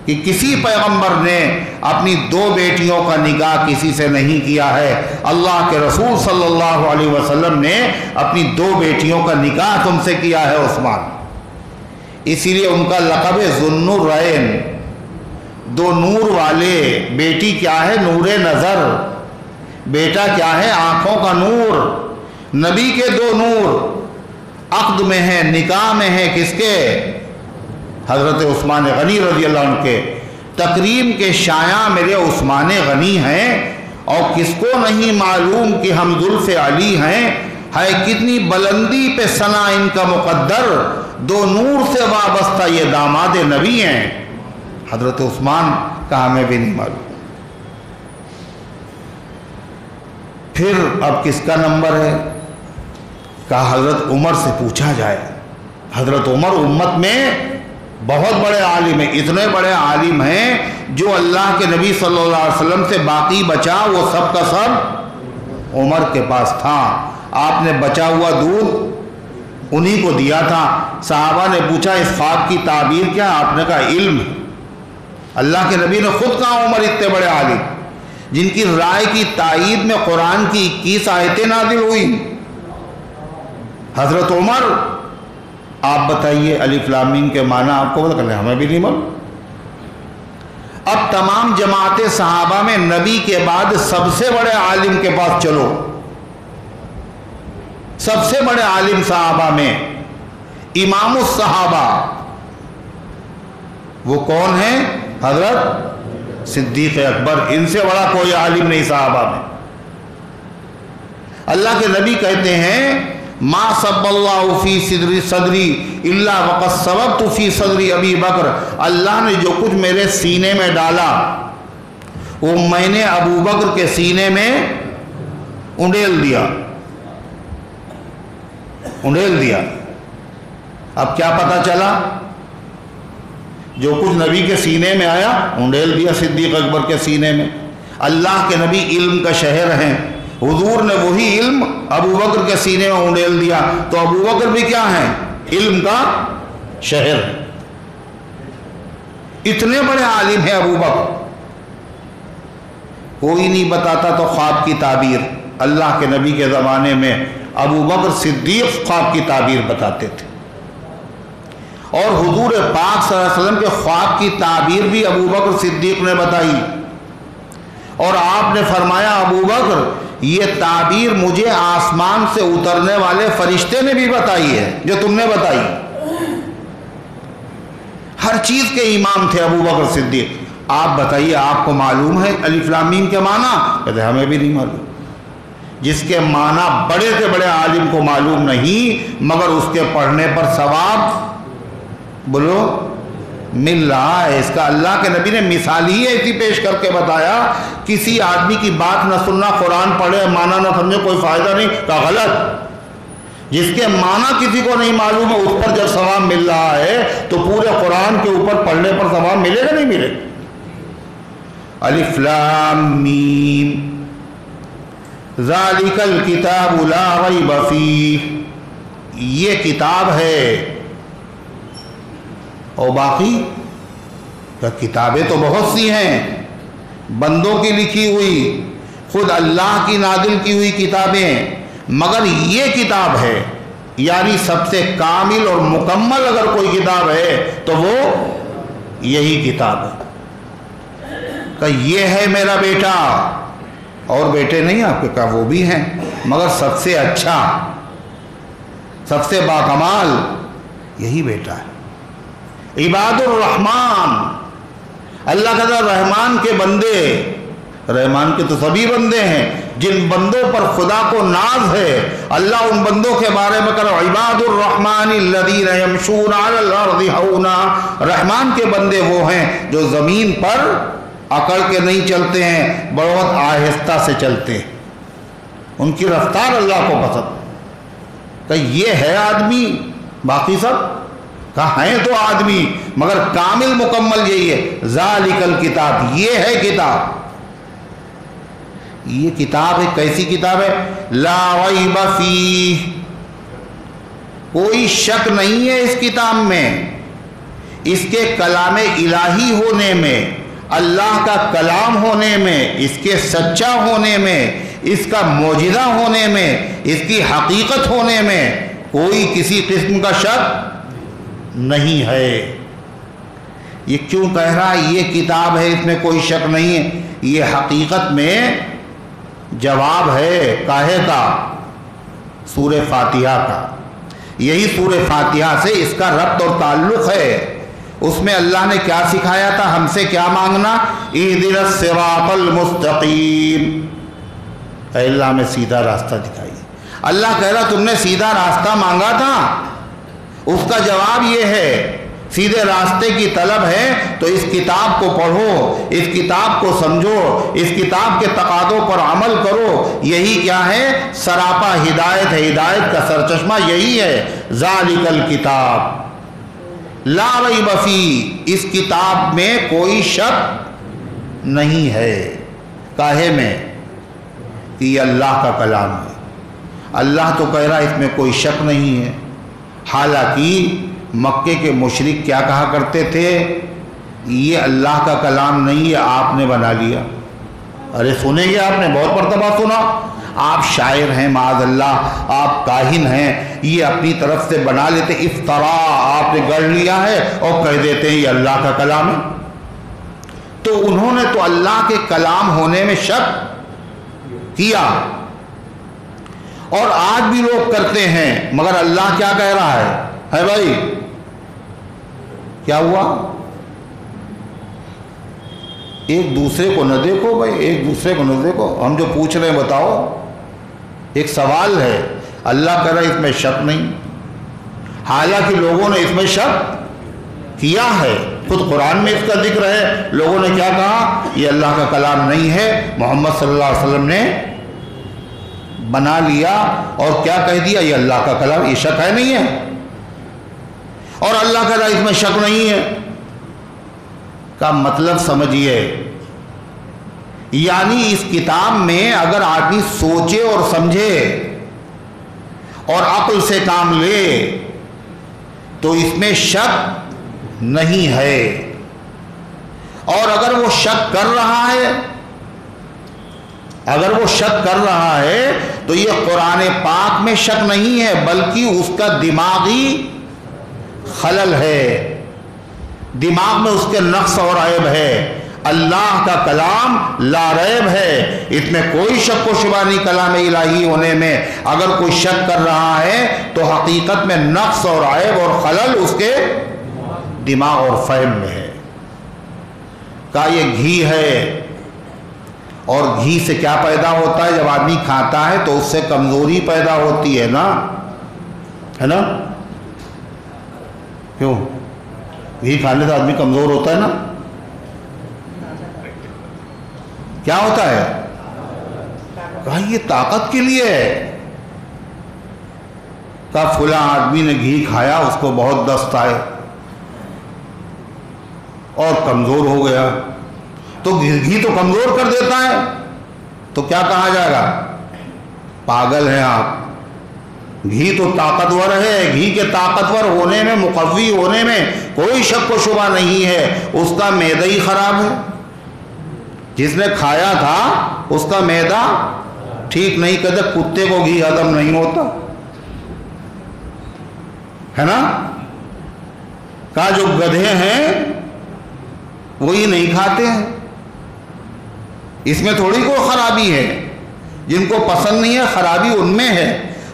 کہ کسی پیغمبر نے اپنی 2 بیٹیوں کا نکاح کسی سے نہیں کیا ہے، اللہ کے رسول صلی اللہ علیہ وسلم نے اپنی 2 بیٹیوں کا نکاح تم سے کیا ہے عثمان۔ اسی لیے ان کا لقب ہے ذو النورین، 2 نور والے۔ بیٹی کیا ہے؟ نور نظر۔ بیٹا کیا ہے؟ آنکھوں کا نور۔ نبی کے 2 نور عقد میں ہیں، نکاح میں ہیں، کس کے؟ حضرت عثمان غنی رضی اللہ عنہ کے تکریم کے شایع میرے عثمان غنی ہیں، اور کس کو نہیں معلوم کہ ہم زلف علی ہیں، ہے کتنی بلندی پہ ثنا ان کا مقدر، دو نور سے وابستہ یہ داماد نبی ہیں۔ حضرت عثمان کا ہمیں بھی نہیں معلوم۔ پھر اب کس کا نمبر ہے؟ کہا حضرت عمر سے پوچھا جائے۔ حضرت عمر امت میں بہت بڑے عالم ہیں، اتنے بڑے عالم ہیں جو اللہ کے نبی صلی اللہ علیہ وسلم سے باقی بچا وہ سب کا سب عمر کے پاس تھا۔ آپ نے بچا ہوا دودھ انہی کو دیا تھا۔ صحابہ نے پوچھا اس خواب کی تعبیر کیا؟ آپ نے کہا علم۔ اللہ کے نبی نے خود کہا عمر اتنے بڑے عالم جن کی رائے کی تائید میں قرآن کی 21 آیتیں نازل ہوئی۔ حضرت عمر، آپ بتائیے الف لام میم کے معنی آپ کو پتہ کرنے ہمیں بھی نہیں معلوم۔ اب تمام جماعت صحابہ میں نبی کے بعد سب سے بڑے عالم کے پاس چلو۔ سب سے بڑے عالم صحابہ میں امام الصحابہ وہ کون ہیں؟ حضرت صدیق اکبر۔ ان سے بڑا کوئی عالم نہیں صحابہ میں۔ اللہ کے نبی کہتے ہیں ما صب اللہ فی صدری الا وقد صببت فی صدری ابی بکر، اللہ نے جو کچھ میرے سینے میں ڈالا وہ میں نے ابو بکر کے سینے میں انڈیل دیا۔ اب کیا پتہ چلا؟ جو کچھ نبی کے سینے میں آیا انڈیل دیا صدیق اکبر کے سینے میں۔ اللہ کے نبی علم کا شہر ہیں، حضور نے وہی علم ابو بکر کے سینے میں انڈیل دیا، تو ابو بکر بھی کیا ہیں؟ علم کا شہر۔ اتنے بڑے عالم ہیں ابو بکر، کوئی نہیں بتاتا تو خواب کی تعبیر۔ اللہ کے نبی کے زمانے میں ابو بکر صدیق خواب کی تعبیر بتاتے تھے، اور حضور پاک صلی اللہ علیہ وسلم کے خواب کی تعبیر بھی ابو بکر صدیق نے بتائی، اور آپ نے فرمایا ابو بکر یہ تعبیر مجھے آسمان سے اترنے والے فرشتے نے بھی بتائی ہے جو تم نے بتائی۔ ہر چیز کے امام تھے ابو بکر صدیق۔ آپ بتائیے آپ کو معلوم ہے الف لام میم کے معنی؟ کہتے ہمیں بھی نہیں معلوم۔ جس کے معنی بڑے سے بڑے عالم کو معلوم نہیں مگر اس کے پڑھنے پر ثواب بولو مل رہا ہے۔ اس کا اللہ کے نبی نے مثال ہی ایسی پیش کر کے بتایا، کسی آدمی کی بات نہ سننا، قرآن پڑھے معنی نہ سمجھے کوئی فائدہ نہیں، کہا غلط۔ جس کے معنی کسی کو نہیں معلوم ہے اس پر جب ثواب مل رہا ہے تو پورے قرآن کے اوپر پڑھنے پر ثواب ملے گا نہیں ملے گا؟ الف لام میم ذالک الکتاب لا ریب فیہ، یہ کتاب ہے، اور باقی کتابیں تو بہت سی ہیں بندوں کی لکھی ہوئی، خود اللہ کی نازل کی ہوئی کتابیں، مگر یہ کتاب ہے، یعنی سب سے کامل اور مکمل اگر کوئی کتاب ہے تو وہ یہی کتاب ہے۔ کہ یہ ہے میرا بیٹا، اور بیٹے نہیں آپ کے، کہا وہ بھی ہیں مگر سب سے اچھا سب سے باکمال یہی بیٹا ہے۔ عباد الرحمن، اللہ کا رحمان کے بندے، رحمان کے تو سبھی بندے ہیں، جن بندوں پر خدا کو ناز ہے اللہ ان بندوں کے بارے میں کرو عباد الرحمن الذین یمشون علی الارض ہونا، رحمان کے بندے وہ ہیں جو زمین پر اکڑ کے نہیں چلتے ہیں، بہت آہستہ سے چلتے ہیں، ان کی رفتار اللہ کو پسند۔ کہ یہ ہے آدمی، باقی سب کہا ہیں تو آدمی مگر کامل مکمل یہی ہے۔ ذالک الکتاب، یہ ہے کتاب، یہ کتاب ہے، کیسی کتاب ہے؟ لا ریب فیہ، کوئی شک نہیں ہے اس کتاب میں، اس کے کلام الہی ہونے میں، اللہ کا کلام ہونے میں، اس کے سچا ہونے میں، اس کا معجزہ ہونے میں، اس کی حقیقت ہونے میں کوئی کسی قسم کا شک نہیں ہے۔ یہ کیوں کہہ رہا ہے یہ کتاب ہے اس میں کوئی شک نہیں ہے؟ یہ حقیقت میں جواب ہے کاہے کا؟ سورہ فاتحہ کا۔ یہی سورہ فاتحہ سے اس کا ربط اور تعلق ہے۔ اس میں اللہ نے کیا سکھایا تھا؟ ہم سے کیا مانگنا؟ اہدنا الصراط المستقیم، اے اللہ ہمیں سیدھا راستہ دکھائیے۔ اللہ کہہ رہا تم نے سیدھا راستہ مانگا تھا، اس کا جواب یہ ہے سیدھے راستے کی طلب ہے تو اس کتاب کو پڑھو، اس کتاب کو سمجھو، اس کتاب کے تقاضوں پر عمل کرو۔ یہی کیا ہے؟ سراپا ہدایت ہے، ہدایت کا سرچشمہ یہی ہے۔ ذالک الکتاب لا ریب فیہ، اس کتاب میں کوئی شک نہیں ہے۔ کاہے میں؟ کہ یہ اللہ کا کلام ہے۔ اللہ تو کہہ رہا اس میں کوئی شک نہیں ہے، حالانکہ مکے کے مشرک کیا کہا کرتے تھے؟ یہ اللہ کا کلام نہیں ہے، آپ نے بنا لیا۔ ارے سنیں گے، آپ نے بہت مرتبہ سنا، آپ شاعر ہیں معاذ اللہ، آپ کاہن ہیں، یہ اپنی طرف سے بنا لیتے، افترا آپ نے گڑھ لیا ہے اور کہہ دیتے ہیں یہ اللہ کا کلام ہے۔ تو انہوں نے تو اللہ کے کلام ہونے میں شک کیا، اور آج بھی لوگ کرتے ہیں، مگر اللہ کیا کہہ رہا ہے بھائی؟ کیا ہوا؟ ایک دوسرے کو نہ دیکھو بھائی، ایک دوسرے کو نہ دیکھو، ہم جو پوچھ رہے ہیں بتاؤ، ایک سوال ہے۔ اللہ کہہ رہا ہے اس میں شک نہیں، حالانکہ لوگوں نے اس میں شک کیا ہے۔ خود قرآن میں اس کا ذکر ہے، لوگوں نے کیا کہا؟ یہ اللہ کا کلام نہیں ہے، محمد صلی اللہ علیہ وسلم نے بنا لیا، اور کیا کہہ دیا؟ یہ اللہ کا کلام، یہ شک ہے نہیں ہے۔ اور اللہ کہہ رہا ہے اس میں شک نہیں ہے، کا مطلب سمجھیے، یعنی اس کتاب میں اگر آدمی سوچے اور سمجھے اور عقل سے کام لے تو اس میں شک نہیں ہے۔ اور اگر وہ شک کر رہا ہے، اگر وہ شک کر رہا ہے تو یہ قرآن پاک میں شک نہیں ہے، بلکہ اس کا دماغی خلل ہے، دماغ میں اس کے نقص اور عیب ہے۔ اللہ کا کلام لا ریب ہے، اس میں کوئی شک و شبہ نہیں کلام الہی ہونے میں۔ اگر کوئی شک کر رہا ہے تو حقیقت میں نقص اور عیب اور خلل اس کے دماغ اور فہم میں ہے۔ کہا یہ گھی ہے، اور گھی سے کیا پیدا ہوتا ہے؟ جب آدمی کھاتا ہے تو اس سے کمزوری پیدا ہوتی ہے نا، ہے نا؟ کیوں؟ گھی کھانے سے آدمی کمزور ہوتا ہے نا؟ کیا ہوتا ہے؟ کہا یہ طاقت کے لیے ہے۔ کہا فلاں آدمی نے گھی کھایا، اس کو بہت دست آئے اور کمزور ہو گیا، تو گھی تو کمزور کر دیتا ہے، تو کیا کہا جائے گا؟ پاگل ہیں آپ۔ گھی تو طاقتور ہے، گھی کے طاقتور ہونے میں، مقوی ہونے میں کوئی شک و شبہ نہیں ہے، اس کا معدہ ہی خراب ہے۔ جس نے کھایا تھا اس کا معدہ ٹھیک نہیں، کہتے کتے کو گھی ہضم نہیں ہوتا، ہے نا؟ کہا جو گدھے ہیں وہی نہیں کھاتے ہیں، اس میں تھوڑی کوئی خرابی ہے، جن کو پسند نہیں ہے خرابی ان میں ہے۔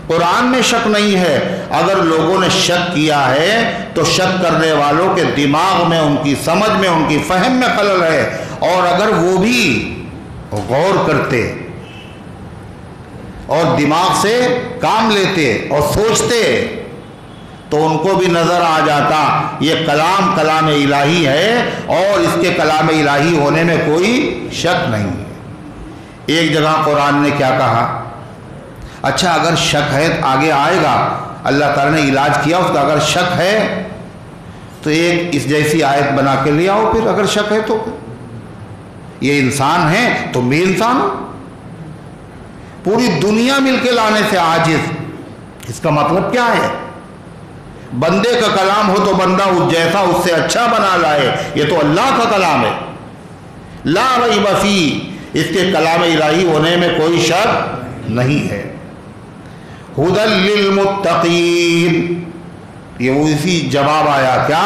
قرآن میں شک نہیں ہے۔ اگر لوگوں نے شک کیا ہے تو شک کرنے والوں کے دماغ میں، ان کی سمجھ میں، ان کی فہم میں خلل ہے، اور اگر وہ بھی غور کرتے اور دماغ سے کام لیتے اور سوچتے تو ان کو بھی نظر آ جاتا یہ کلام کلام الہی ہے، اور اس کے کلام الہی ہونے میں کوئی شک نہیں ہے۔ ایک جگہ قرآن نے کیا کہا؟ اچھا اگر شک ہے، آگے آئے گا، اللہ تعالیٰ نے علاج کیا اس کا، اگر شک ہے تو ایک اس جیسی آیت بنا کے لے آؤ، پھر اگر شک ہے تو یہ انسان ہے تو میں انسان ہوں، پوری دنیا مل کے لانے سے عاجز، اس کا مطلب کیا ہے؟ بندے کا کلام ہو تو بندہ اس جیسا، اس سے اچھا بنا لائے، یہ تو اللہ کا کلام ہے، لا ریب فیہ، اس کے کلام الہی ہونے میں کوئی شک نہیں ہے۔ ھدی للمتقین، یہ اسی جواب آیا کیا؟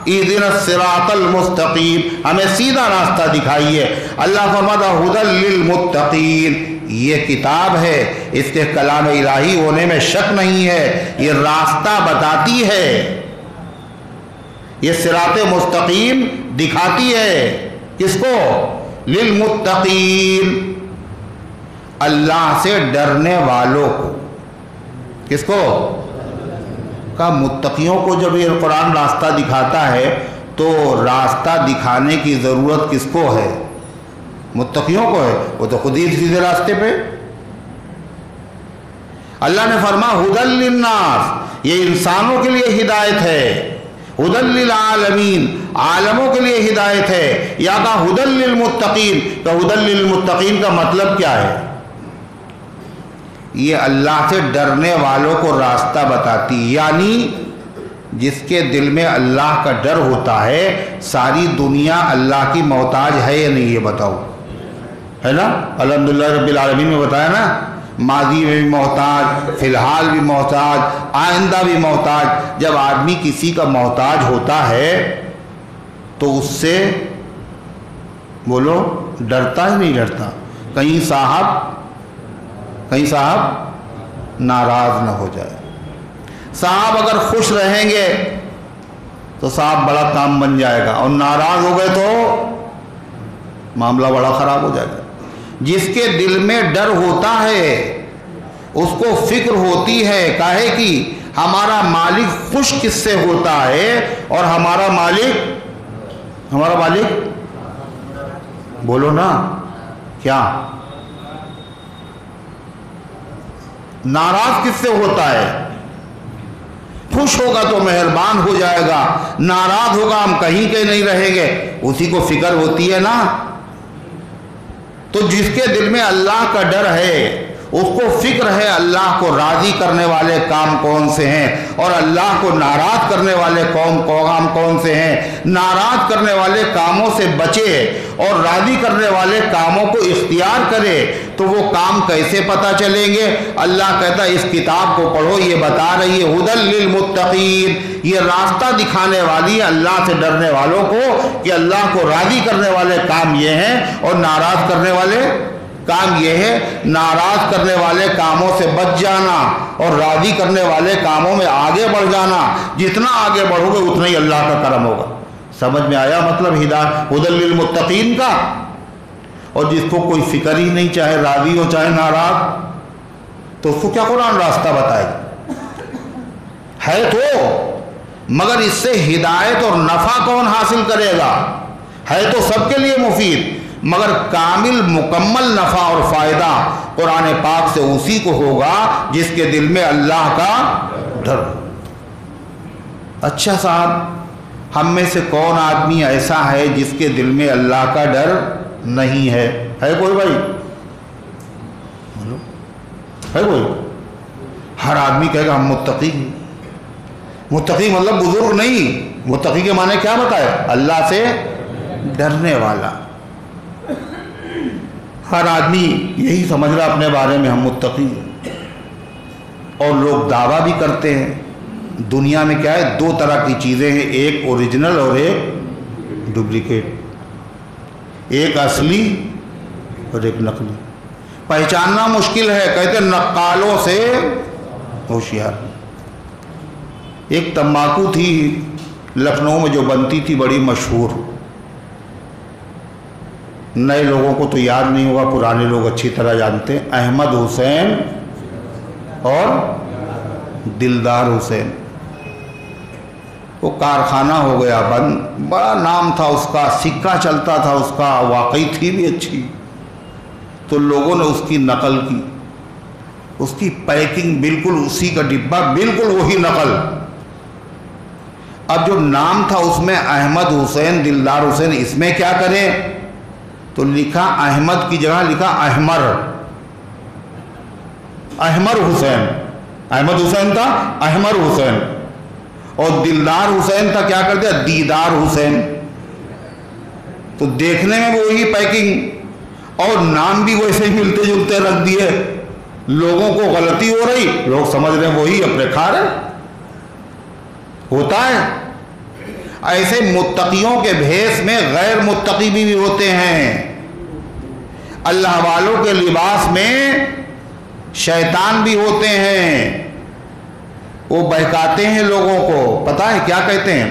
اہدنا الصراط المستقیم، ہمیں سیدھا راستہ دکھائیے۔ اللہ فرماتا ھدی للمتقین، یہ کتاب ہے، اس کے کلام الہی ہونے میں شک نہیں ہے، یہ راستہ بتاتی ہے، یہ صراط مستقیم دکھاتی ہے کس کو؟ للمتقین، اللہ سے ڈرنے والوں کو۔ کس کو؟ کہا متقیوں کو جب یہ قرآن راستہ دکھاتا ہے تو راستہ دکھانے کی ضرورت کس کو ہے؟ متقیوں کو ہے، وہ تو خود ہی سیدھے راستے پہ۔ اللہ نے فرمایا ھدی للناس، یہ انسانوں کے لیے ہدایت ہے، ھدی للعالمین، عالموں کے لیے ہدایت ہے، یا کہا ھدی للمتقین۔ تو ھدی للمتقین کا مطلب کیا ہے؟ یہ اللہ سے ڈرنے والوں کو راستہ بتاتی، یعنی جس کے دل میں اللہ کا ڈر ہوتا ہے، ساری دنیا اللہ کی محتاج ہے یا نہیں یہ بتاؤ، ہے نا؟ الحمدللہ رب العالمین میں بتایا نا، ماضی میں بھی محتاج، فی الحال بھی محتاج، آئندہ بھی محتاج۔ جب آدمی کسی کا محتاج ہوتا ہے تو اس سے بولو ڈرتا ہی نہیں ڈرتا، کہیں صاحب ناراض نہ ہو جائے۔ صاحب اگر خوش رہیں گے تو صاحب بڑا کام بن جائے گا، اور ناراض ہو گئے تو معاملہ بڑا خراب ہو جائے گا۔ جس کے دل میں ڈر ہوتا ہے اس کو فکر ہوتی ہے کاہے کی ہمارا مالک خوش کس سے ہوتا ہے، اور ہمارا مالک بولو نا کیا، ناراض کس سے ہوتا ہے؟ خوش ہوگا تو مہربان ہو جائے گا، ناراض ہوگا ہم کہیں کے نہیں رہیں گے، اسی کو فکر ہوتی ہے نا۔ تو جس کے دل میں اللہ کا ڈر ہے اس کو فکر ہے اللہ کو راضی کرنے والے کام کون سے ہیں اور اللہ کو ناراض کرنے والے کام کون سے ہیں۔ ناراض کرنے والے کاموں سے بچے اور راضی کرنے والے کاموں کو اختیار کرے تو وہ کام کیسے پتہ چلیں گے؟ اللہ کہتا ہے اس کتاب کو پڑھو، یہ بتا رہی ہے ھدی للمتقین، یہ راستہ دکھانے والی ہے اللہ سے ڈرنے والوں کو کہ اللہ کو راضی کرنے والے کام یہ ہیں اور ناراض کرنے والے کام یہ ہے۔ ناراض کرنے والے کاموں سے بچ جانا اور راضی کرنے والے کاموں میں آگے بڑھ جانا، جتنا آگے بڑھو گے اتنا ہی اللہ کا کرم ہوگا۔ سمجھ میں آیا مطلب ہدایت ھدی للمتقین کا؟ اور جس کو کوئی فکر ہی نہیں، چاہے راضی ہو چاہے ناراض، تو اس کو کیا قرآن راستہ بتائے گا؟ ہے تو، مگر اس سے ہدایت اور نفع کون حاصل کرے گا؟ ہے تو سب کے لیے مفید، مگر کامل مکمل نفع اور فائدہ قرآن پاک سے اسی کو ہوگا جس کے دل میں اللہ کا ڈر۔ اچھا صاحب، ہم میں سے کون آدمی ایسا ہے جس کے دل میں اللہ کا ڈر نہیں ہے؟ ہے کوئی بھائی؟ ہے کوئی؟ ہر آدمی کہے گا ہم متقی ہیں۔ متقی مطلب بزرگ نہیں، متقی کے معنی کیا بتائے؟ اللہ سے ڈرنے والا۔ ہر آدمی یہی سمجھ رہا اپنے بارے میں ہم متقی ہیں، اور لوگ دعویٰ بھی کرتے ہیں۔ دنیا میں کیا ہے؟ دو طرح کی چیزیں ہیں، ایک اوریجنل اور ایک ڈپلیکیٹ، ایک اصلی اور ایک نقلی۔ پہچاننا مشکل ہے، کہتے ہیں نقالوں سے ہوشیار۔ ایک تمباکو تھی لکھنؤ میں جو بنتی تھی، بڑی مشہور، نئے لوگوں کو تو یاد نہیں ہوگا، پرانے لوگ اچھی طرح جانتے ہیں، احمد حسین اور دلدار حسین۔ وہ کارخانہ ہو گیا بند، بڑا نام تھا اس کا، سکہ چلتا تھا اس کا، واقعی تھی بھی اچھی، تو لوگوں نے اس کی نقل کی، اس کی پیکنگ بالکل اسی کا ڈبہ، بالکل وہی نقل۔ اب جو نام تھا اس میں احمد حسین دلدار حسین، اس میں کیا کریں؟ تو لکھا احمد کی جگہ لکھا احمر، احمر حسین۔ احمد حسین تھا احمر حسین، اور دلدار حسین تھا کیا کر دیا؟ دیدار حسین۔ تو دیکھنے میں وہی پیکنگ اور نام بھی ویسے ہی ملتے جلتے رکھ دیے، لوگوں کو غلطی ہو رہی، لوگ سمجھ رہے ہیں وہی اپنے کھا رہے۔ ہوتا ہے ایسے متقیوں کے بھیس میں غیر متقی بھی ہوتے ہیں، اللہ والوں کے لباس میں شیطان بھی ہوتے ہیں، وہ بہکاتے ہیں لوگوں کو۔ پتہ ہے کیا کہتے ہیں؟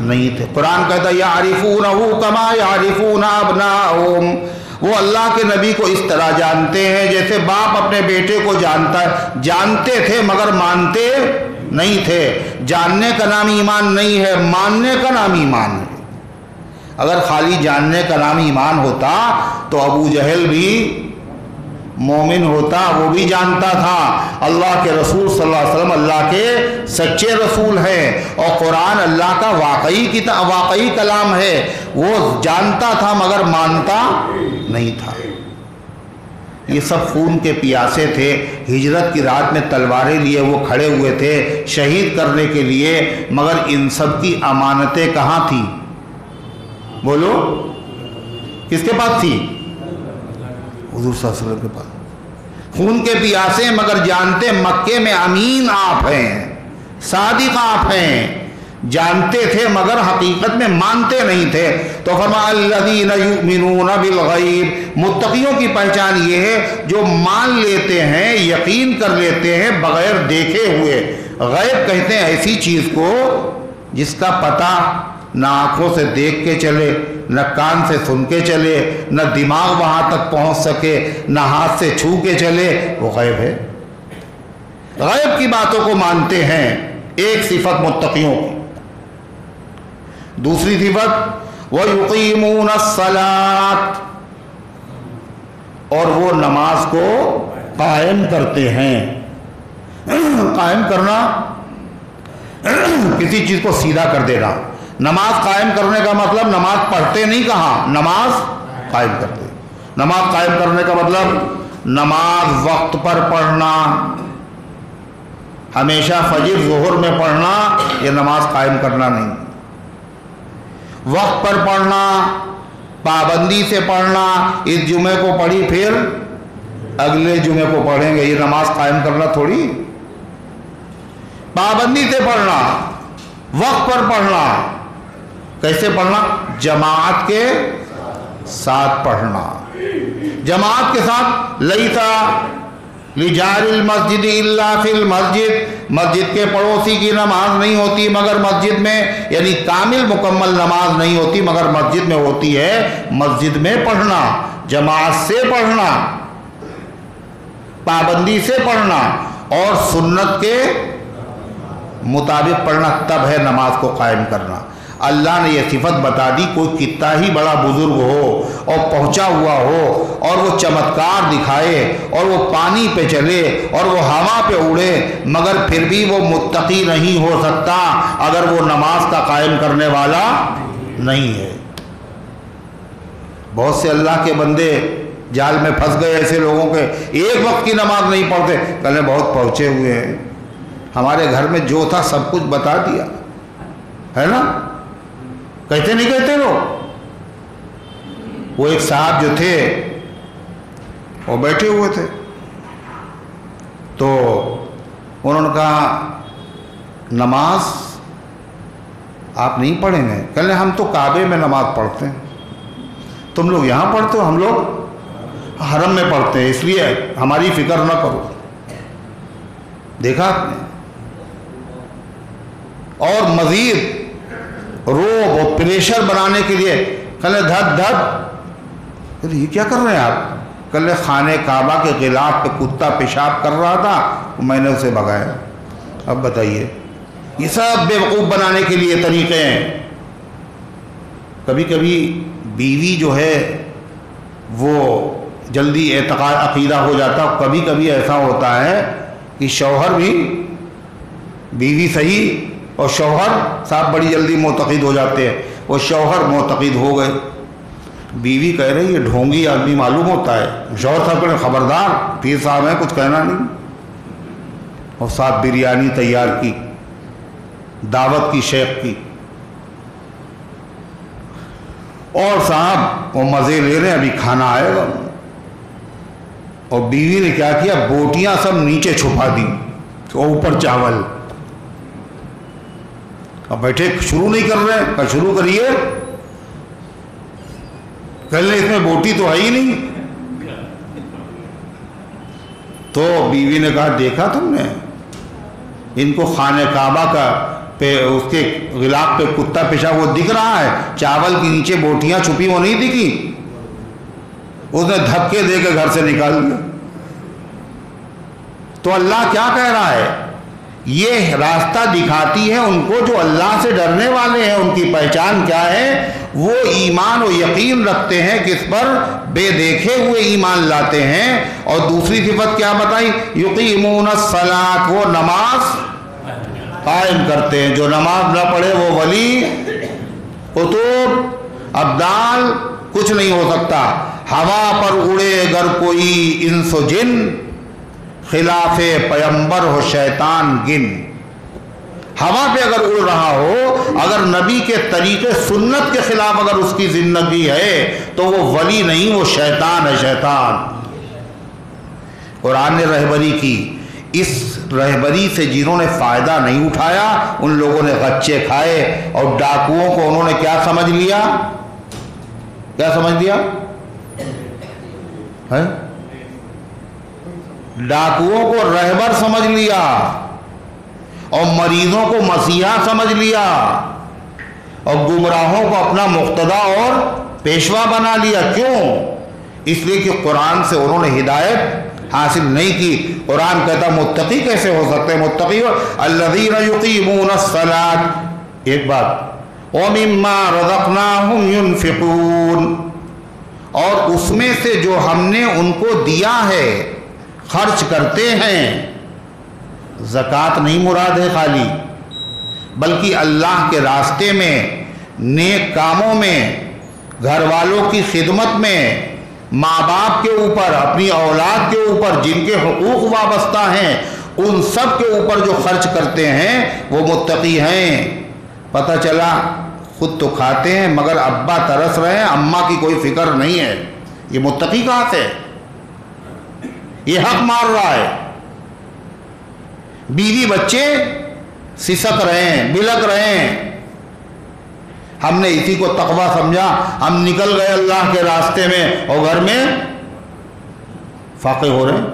نہیں تھے۔ قرآن کہتا ہے یعرفونہ کما یعرفون ابناءہم، وہ اللہ کے نبی کو اس طرح جانتے ہیں جیسے باپ اپنے بیٹے کو جانتا ہے۔ جانتے تھے مگر مانتے نہیں تھے۔ جاننے کا نام ایمان نہیں ہے، ماننے کا نام ایمان ہے۔ اگر خالی جاننے کا نام ایمان ہوتا تو ابو جہل بھی مومن ہوتا، وہ بھی جانتا تھا اللہ کے رسول صلی اللہ علیہ وسلم اللہ کے سچے رسول ہیں اور قرآن اللہ کا واقعی کلام ہے۔ وہ جانتا تھا مگر مانتا نہیں تھا۔ یہ سب خون کے پیاسے تھے، ہجرت کی رات میں تلواریں لیے وہ کھڑے ہوئے تھے شہید کرنے کے لیے، مگر ان سب کی امانتیں کہاں تھیں؟ بولو کس کے پاس تھی؟ حضور صلی اللہ علیہ وسلم کے پاس۔ خون کے پیاسے مگر جانتے مکے میں امین آپ ہیں، صادق آپ ہیں۔ جانتے تھے مگر حقیقت میں مانتے نہیں تھے۔ تو فرمایا الذین یؤمنون بالغیب، متقیوں کی پہچان یہ ہے جو مان لیتے ہیں، یقین کر لیتے ہیں بغیر دیکھے ہوئے۔ غیب کہتے ہیں ایسی چیز کو جس کا پتہ نہ آنکھوں سے دیکھ کے چلے، نہ کان سے سن کے چلے، نہ دماغ وہاں تک پہنچ سکے، نہ ہاتھ سے چھو کے چلے، وہ غیب ہے۔ غیب کی باتوں کو مانتے ہیں، ایک صفت متقیوں کی۔ دوسری صفت وَيُقِيمُونَ الصَّلَاةَ، اور وہ نماز کو قائم کرتے ہیں۔ قائم کرنا کسی چیز کو سیدھا کر دینا۔ نماز قائم کرنے کا مطلب نماز پڑھتے نہیں، کہا نماز قائم کرتے۔ نماز قائم کرنے کا مطلب نماز وقت پر پڑھنا، ہمیشہ فجر ظہر میں پڑھنا، یہ نماز قائم کرنا نہیں۔ وقت پر پڑھنا، پابندی سے پڑھنا، اس جمعے کو پڑھی پھر اگلے جمعے کو پڑھیں گے، یہ نماز قائم کرنا تھوڑی۔ پابندی سے پڑھنا، وقت پر پڑھنا، کیسے پڑھنا؟ جماعت کے ساتھ پڑھنا۔ جماعت کے ساتھ لیسا لجار المسجد الا فی المسجد، مسجد کے پڑوسی کی نماز نہیں ہوتی مگر مسجد میں، یعنی کامل مکمل نماز نہیں ہوتی مگر مسجد میں ہوتی ہے۔ مسجد میں پڑھنا، جماعت سے پڑھنا، پابندی سے پڑھنا اور سنت کے مطابق پڑھنا، تب ہے نماز کو قائم کرنا۔ اللہ نے یہ صفت بتا دی، کوئی کتنا ہی بڑا بزرگ ہو اور پہنچا ہوا ہو اور وہ چمتکار دکھائے اور وہ پانی پہ چلے اور وہ ہوا پہ اڑے، مگر پھر بھی وہ متقی نہیں ہو سکتا اگر وہ نماز کا قائم کرنے والا نہیں ہے۔ بہت سے اللہ کے بندے جال میں پھنس گئے ایسے لوگوں کے، ایک وقت کی نماز نہیں پڑھتے، کہنے بہت پہنچے ہوئے ہیں، ہمارے گھر میں جو تھا سب کچھ بتا دیا ہے نا۔ کہتے نہیں کہتے لوگ۔ وہ ایک صاحب جو تھے وہ بیٹھے ہوئے تھے تو انہوں نے کہا نماز آپ نہیں پڑھیں گے؟ کہنے ہم تو کعبے میں نماز پڑھتے ہیں، تم لوگ یہاں پڑھتے ہو، ہم لوگ حرم میں پڑھتے ہیں، اس لیے ہماری فکر نہ کرو۔ دیکھا آپ نے؟ اور مزید روب اور پریشر بنانے کے لیے کہنے دھت دھت، یہ کیا کر رہے ہیں آپ؟ کہنے خانہ کعبہ کے غلاف پہ کتا پیشاب کر رہا تھا، میں نے اسے بھگایا۔ اب بتائیے، یہ سب بیوقوف بنانے کے لیے طریقے ہیں۔ کبھی کبھی بیوی جو ہے وہ جلدی اعتقاد عقیدہ ہو جاتا، کبھی کبھی ایسا ہوتا ہے کہ شوہر بھی، بیوی صحیح اور شوہر صاحب بڑی جلدی معتقد ہو جاتے ہیں۔ وہ شوہر معتقد ہو گئے، بیوی کہہ رہی یہ ڈھونگی آدمی معلوم ہوتا ہے، شوہر صاحب کہنے خبردار پیر صاحب ہیں کچھ کہنا نہیں، اور ساتھ بریانی تیار کی، دعوت کی شیخ کی، اور صاحب وہ مزے لے رہے ہیں، ابھی کھانا آئے گا۔ اور بیوی نے کیا کیا، بوٹیاں سب نیچے چھپا دی اور اوپر چاول۔ اب بیٹھے شروع نہیں کر رہے ہیں، شروع کریے، کہنے اس میں بوٹی تو ہے ہی نہیں۔ تو بیوی نے کہا دیکھا تم نے، ان کو خانہ کعبہ کا اس کے غلاف پہ کتا پیشاب وہ دکھ رہا ہے، چاول کے نیچے بوٹیاں چھپی وہ نہیں دکھی، اس نے دھکے دے کے گھر سے نکال دیا۔ تو اللہ کیا کہہ رہا ہے؟ یہ راستہ دکھاتی ہے ان کو جو اللہ سے ڈرنے والے ہیں، ان کی پہچان کیا ہے؟ وہ ایمان و یقین رکھتے ہیں، کس پر؟ بے دیکھے ہوئے ایمان لاتے ہیں۔ اور دوسری صفت کیا بتائی؟ یقیمون الصلاۃ، وہ نماز قائم کرتے ہیں۔ جو نماز نہ پڑھے وہ ولی، قطب، ابدال کچھ نہیں ہو سکتا۔ ہوا پر اڑے اگر کوئی انس و جن، خلاف پیمبر ہو شیطان گن۔ ہوا پہ اگر اڑ رہا ہو، اگر نبی کے طریقے سنت کے خلاف اگر اس کی زندگی ہے تو وہ ولی نہیں، وہ شیطان ہے، شیطان۔ قرآن نے رہبری کی، اس رہبری سے جنہوں نے فائدہ نہیں اٹھایا ان لوگوں نے غچے کھائے، اور ڈاکوؤں کو انہوں نے کیا سمجھ لیا؟ کیا سمجھ لیا ہے؟ ڈاکوؤں کو رہبر سمجھ لیا، اور مریضوں کو مسیحا سمجھ لیا، اور گمراہوں کو اپنا مقتدا اور پیشوا بنا لیا۔ کیوں؟ اس لیے کہ قرآن سے انہوں نے ہدایت حاصل نہیں کی۔ قرآن کہتا متقی کیسے ہو سکتے ہیں؟ متقی الذین یقیمون الصلاۃ، ایک بات، ومما رزقناہم ینفقون، اور اس میں سے جو ہم نے ان کو دیا ہے خرچ کرتے ہیں۔ زکوٰۃ نہیں مراد ہے خالی، بلکہ اللہ کے راستے میں، نیک کاموں میں، گھر والوں کی خدمت میں، ماں باپ کے اوپر، اپنی اولاد کے اوپر جن کے حقوق وابستہ ہیں ان سب کے اوپر جو خرچ کرتے ہیں وہ متقی ہیں۔ پتہ چلا خود تو کھاتے ہیں مگر ابا ترس رہے ہیں، اماں کی کوئی فکر نہیں ہے، یہ متقی کہاں سے؟ یہ حق مار رہا ہے۔ بیوی بچے سسک رہے ہیں، بلک رہے ہیں، ہم نے اسی کو تقویٰ سمجھا، ہم نکل گئے اللہ کے راستے میں اور گھر میں فاقے ہو رہے ہیں۔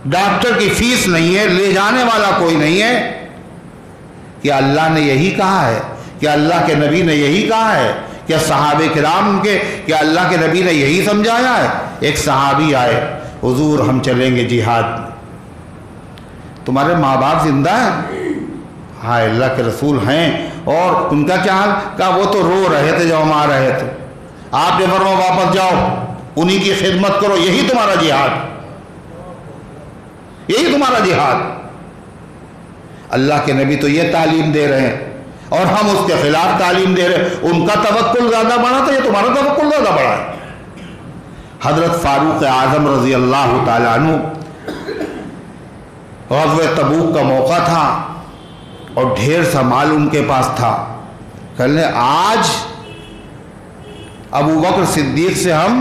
ڈاکٹر کی فیس نہیں ہے، لے جانے والا کوئی نہیں ہے۔ کیا اللہ نے یہی کہا ہے؟ کیا اللہ کے نبی نے یہی کہا ہے؟ کیا صحابہ کرام کے، کیا اللہ کے نبی نے یہی سمجھایا ہے؟ ایک صحابی آئے، حضور ہم چلیں گے جہاد، تمہارے ماں باپ زندہ ہیں؟ ہاں اللہ کے رسول ہیں۔ اور ان کا کیا حال؟ کہا وہ تو رو رہے تھے جب ہم آ رہے تھے، آپ نے فرمایا واپس جاؤ، انہی کی خدمت کرو، یہی تمہارا جہاد، یہی تمہارا جہاد۔ اللہ کے نبی تو یہ تعلیم دے رہے ہیں اور ہم اس کے خلاف تعلیم دے رہے ہیں۔ ان کا توکل زیادہ بڑا تھا، یہ تمہارا توکل زیادہ بڑا ہے۔ حضرت فاروق اعظم رضی اللہ تعالیٰ عنہ، غزوہ تبوک کا موقع تھا اور ڈھیر سا مال ان کے پاس تھا۔ کہنے آج ابو بکر صدیق سے ہم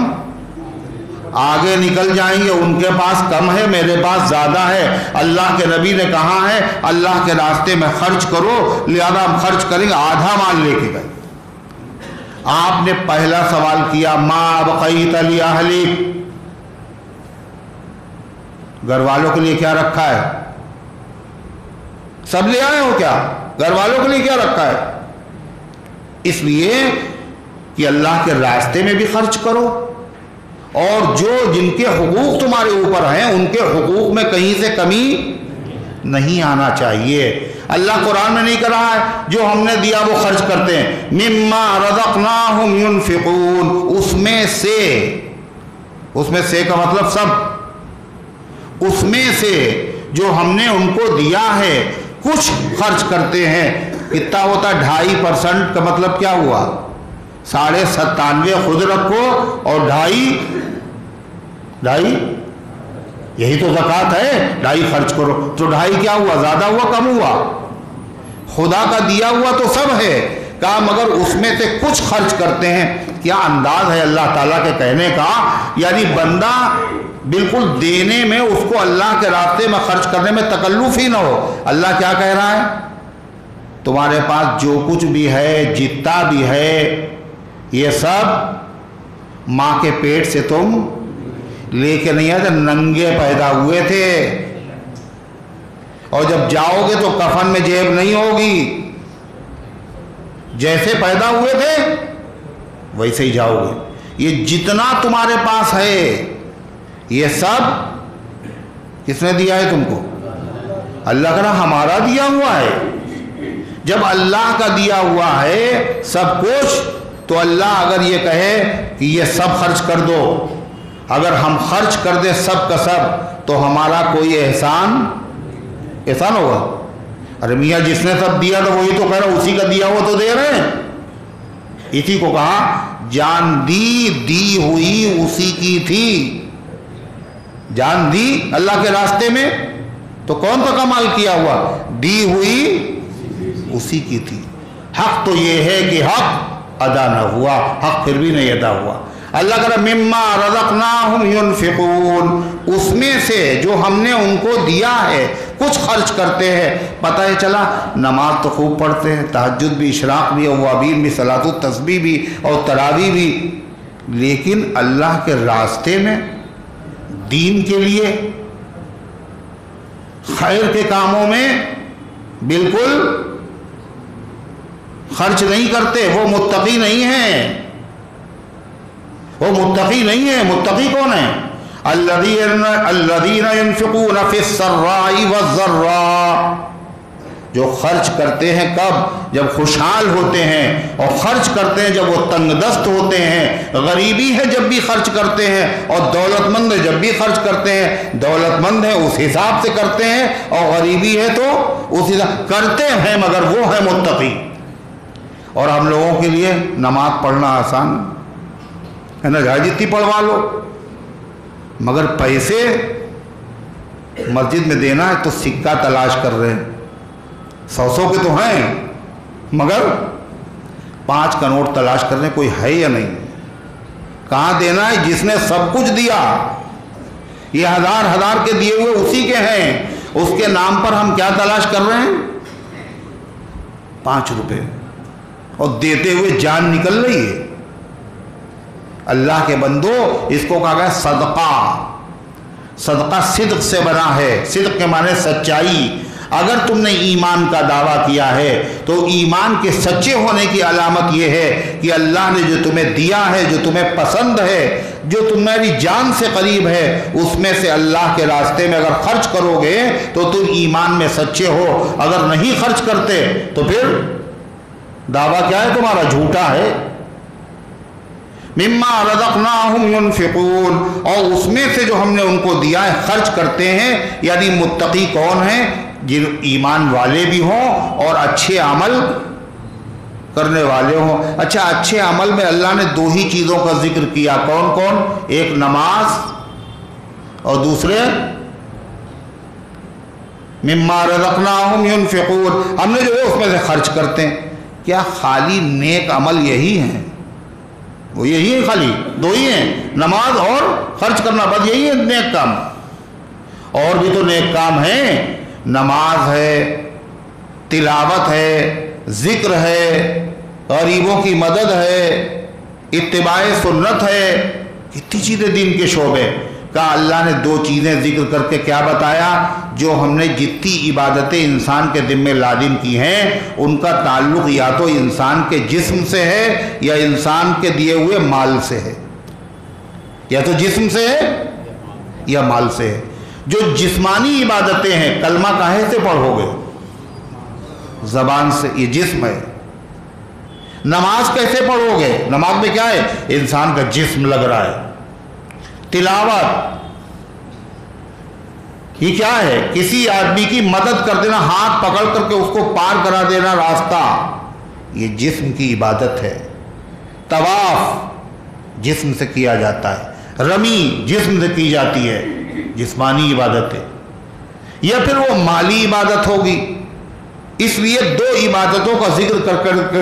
آگے نکل جائیں گے، ان کے پاس کم ہے، میرے پاس زیادہ ہے۔ اللہ کے نبی نے کہا ہے اللہ کے راستے میں خرچ کرو، لہذا ہم خرچ کریں گے، آدھا مال لے کے گئے۔ آپ نے پہلا سوال کیا ما بقیت لأہلک، گھر والوں کے لیے کیا رکھا ہے؟ سب لے آئے ہو کیا؟ گھر والوں کے لیے کیا رکھا ہے؟ اس لیے کہ اللہ کے راستے میں بھی خرچ کرو، اور جو جن کے حقوق تمہارے اوپر ہیں ان کے حقوق میں کہیں سے کمی نہیں آنا چاہیے۔ اللہ قرآن میں نہیں کہہ رہا ہے جو ہم نے دیا وہ خرچ کرتے ہیں، مما رزقناہم ینفقون، اس میں سے کا مطلب سب، اس میں سے جو ہم نے ان کو دیا ہے کچھ خرچ کرتے ہیں۔ کتنا ہوتا؟ 2.5% کا مطلب کیا ہوا؟ 97.5 خود رکھو اور 2.5 یہی تو زکوٰۃ ہے، 2.5 خرچ کرو، تو 2.5 کیا ہوا؟ زیادہ ہوا کم ہوا؟ خدا کا دیا ہوا تو سب ہے، کہا مگر اس میں سے کچھ خرچ کرتے ہیں۔ کیا انداز ہے اللہ تعالیٰ کے کہنے کا؟ یعنی بندہ بالکل دینے میں، اس کو اللہ کے راستے میں خرچ کرنے میں تکلف ہی نہ ہو۔ اللہ کیا کہہ رہا ہے؟ تمہارے پاس جو کچھ بھی ہے، جتنا بھی ہے، یہ سب ماں کے پیٹ سے تم لے کے نہیں آئے تھے، ننگے پیدا ہوئے تھے، اور جب جاؤ گے تو کفن میں جیب نہیں ہوگی، جیسے پیدا ہوئے تھے ویسے ہی جاؤ گے۔ یہ جتنا تمہارے پاس ہے یہ سب کس نے دیا ہے تم کو؟ اللہ کا نا ہمارا دیا ہوا ہے۔ جب اللہ کا دیا ہوا ہے سب کچھ، تو اللہ اگر یہ کہے کہ یہ سب خرچ کر دو، اگر ہم خرچ کر دیں سب کا سب تو ہمارا کوئی احسان ہوگا؟ ارے میاں جس نے سب دیا تو وہی تو کہہ رہا اسی کا دیا ہوا تو دے رہے ہیں۔ اسی کو کہا جان دی ہوئی اسی کی تھی۔ جان دی اللہ کے راستے میں تو کون سا کمال کیا ہوا؟ دی ہوئی اسی کی تھی۔ حق تو یہ ہے کہ حق ادا نہ ہوا، حق پھر بھی نہیں ادا ہوا۔ اللہ کہا مما رزقناہم ينفقون، اس میں سے جو ہم نے ان کو دیا ہے کچھ خرچ کرتے ہیں۔ پتہ ہے چلا نماز تو خوب پڑھتے ہیں، تہجد بھی، اشراق بھی، اوابین بھی، صلاۃ التسبیح بھی اور تراویح بھی، لیکن اللہ کے راستے میں، دین کے لیے، خیر کے کاموں میں بالکل خرچ نہیں کرتے۔ وہ متقی نہیں ہیں، وہ متقی نہیں ہے۔ متقی کون ہے؟ الذین ينفقون فی السراء والضراء، جو خرچ کرتے ہیں کب؟ جب خوشحال ہوتے ہیں، اور خرچ کرتے ہیں جب وہ تنگ دست ہوتے ہیں۔ غریبی ہے جب بھی خرچ کرتے ہیں، اور دولت مند ہے جب بھی خرچ کرتے ہیں۔ دولت مند ہے اس حساب سے کرتے ہیں، اور غریبی ہے تو اس حساب کرتے ہیں، مگر وہ ہے متقی۔ اور ہم لوگوں کے لیے نماز پڑھنا آسان ہے نا، جہاں جتنی پڑھوا لو، مگر پیسے مسجد میں دینا ہے تو سکہ تلاش کر رہے ہیں۔ 100 کے تو ہیں، مگر 5 کا نوٹ تلاش کر رہے ہیں، کوئی ہے یا نہیں۔ کہاں دینا ہے؟ جس نے سب کچھ دیا، یہ ہزار کے دیے ہوئے اسی کے ہیں، اس کے نام پر ہم کیا تلاش کر رہے ہیں؟ 5 روپے، اور دیتے ہوئے جان نکل رہی ہے۔ اللہ کے بندو، اس کو کہا گیا صدقہ۔ صدقہ صدق سے بنا ہے، صدق کے معنی سچائی۔ اگر تم نے ایمان کا دعویٰ کیا ہے تو ایمان کے سچے ہونے کی علامت یہ ہے کہ اللہ نے جو تمہیں دیا ہے، جو تمہیں پسند ہے، جو تمہاری جان سے قریب ہے، اس میں سے اللہ کے راستے میں اگر خرچ کرو گے تو تم ایمان میں سچے ہو۔ اگر نہیں خرچ کرتے تو پھر دعویٰ کیا ہے تمہارا؟ جھوٹا ہے۔ مما رزقناہم ينفقون، اور اس میں سے جو ہم نے ان کو دیا ہے خرچ کرتے ہیں۔ یعنی متقی کون ہیں؟ جن ایمان والے بھی ہوں اور اچھے عمل کرنے والے ہوں۔ اچھا، اچھے عمل میں اللہ نے 2 ہی چیزوں کا ذکر کیا، کون کون؟ ایک نماز، اور دوسرے مما رزقناہم ينفقون، ہم نے جو ہے اس میں سے خرچ کرتے ہیں۔ کیا خالی نیک عمل یہی ہیں؟ وہ یہی ہے، خالی 2 ہی ہیں، نماز اور خرچ کرنا، بس یہی ہے نیک کام؟ اور بھی تو نیک کام ہیں۔ نماز ہے، تلاوت ہے، ذکر ہے، غریبوں کی مدد ہے، اتباع سنت ہے، کتنی چیزیں دین کے شعبے۔ کہا اللہ نے 2 چیزیں ذکر کر کے کیا بتایا؟ جو ہم نے جتنی عبادتیں انسان کے ذمہ لازم کی ہیں ان کا تعلق یا تو انسان کے جسم سے ہے یا انسان کے دیے ہوئے مال سے ہے، یا تو جسم سے ہے یا مال سے ہے۔ جو جسمانی عبادتیں ہیں، کلمہ کاہے سے پڑھو گے؟ زبان سے، یہ جسم ہے۔ نماز کیسے پڑھو گے؟ نماز میں کیا ہے؟ انسان کا جسم لگ رہا ہے۔ تلاوت یہ کیا ہے؟ کسی آدمی کی مدد کر دینا، ہاتھ پکڑ کر کے اس کو پار کرا دینا راستہ، یہ جسم کی عبادت ہے۔ طواف جسم سے کیا جاتا ہے، رمی جسم سے کی جاتی ہے، جسمانی عبادت ہے۔ یا پھر وہ مالی عبادت ہوگی۔ اس لیے 2 عبادتوں کا ذکر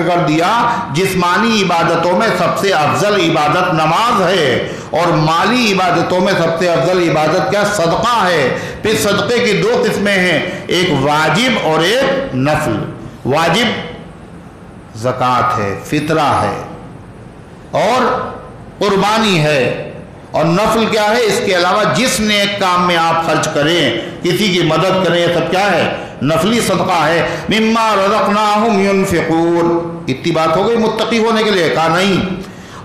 کر دیا۔ جسمانی عبادتوں میں سب سے افضل عبادت نماز ہے، اور مالی عبادتوں میں سب سے افضل عبادت کیا؟ صدقہ ہے۔ پھر صدقے کی 2 قسمیں ہیں، ایک واجب اور ایک نفل۔ واجب زکوٰۃ ہے، فطرہ ہے، اور قربانی ہے، اور نفل کیا ہے؟ اس کے علاوہ جس نیک کام میں آپ خرچ کریں، کسی کی مدد کریں، یہ سب کیا ہے؟ نفلی صدقہ ہے۔ مما رزقناہم ینفقون، اتنی بات ہو گئی متقی ہونے کے لیے؟ کہا نہیں،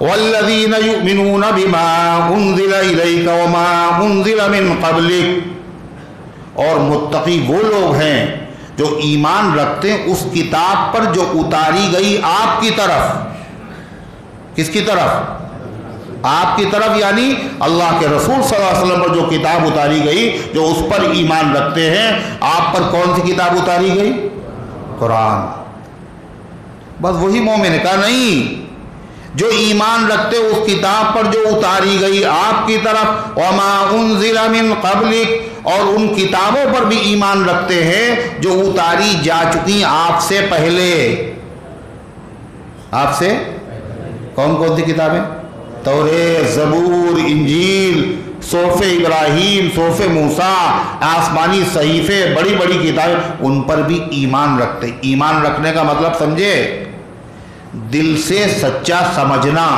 والذین یؤمنون بما انزل الیک وما انزل من قبلک، اور متقی وہ لوگ ہیں جو ایمان رکھتے ہیں اس کتاب پر جو اتاری گئی آپ کی طرف۔ کس کی طرف؟ آپ کی طرف، یعنی اللہ کے رسول صلی اللہ علیہ وسلم پر جو کتاب اتاری گئی، جو اس پر ایمان رکھتے ہیں۔ آپ پر کون سی کتاب اتاری گئی؟ قرآن۔ بس وہی مومن ہے؟ کہا نہیں، جو ایمان رکھتے اس کتاب پر جو اتاری گئی آپ کی طرف، وما انزل من قبلک، اور ان کتابوں پر بھی ایمان رکھتے ہیں جو اتاری جا چکی آپ سے پہلے۔ آپ سے کون کون سی کتابیں؟ توریت، زبور، انجیل، صحف ابراہیم، صحف موسیٰ، آسمانی صحیفے، بڑی بڑی کتابیں، ان پر بھی ایمان رکھتے۔ ایمان رکھنے کا مطلب سمجھے؟ دل سے سچا سمجھنا،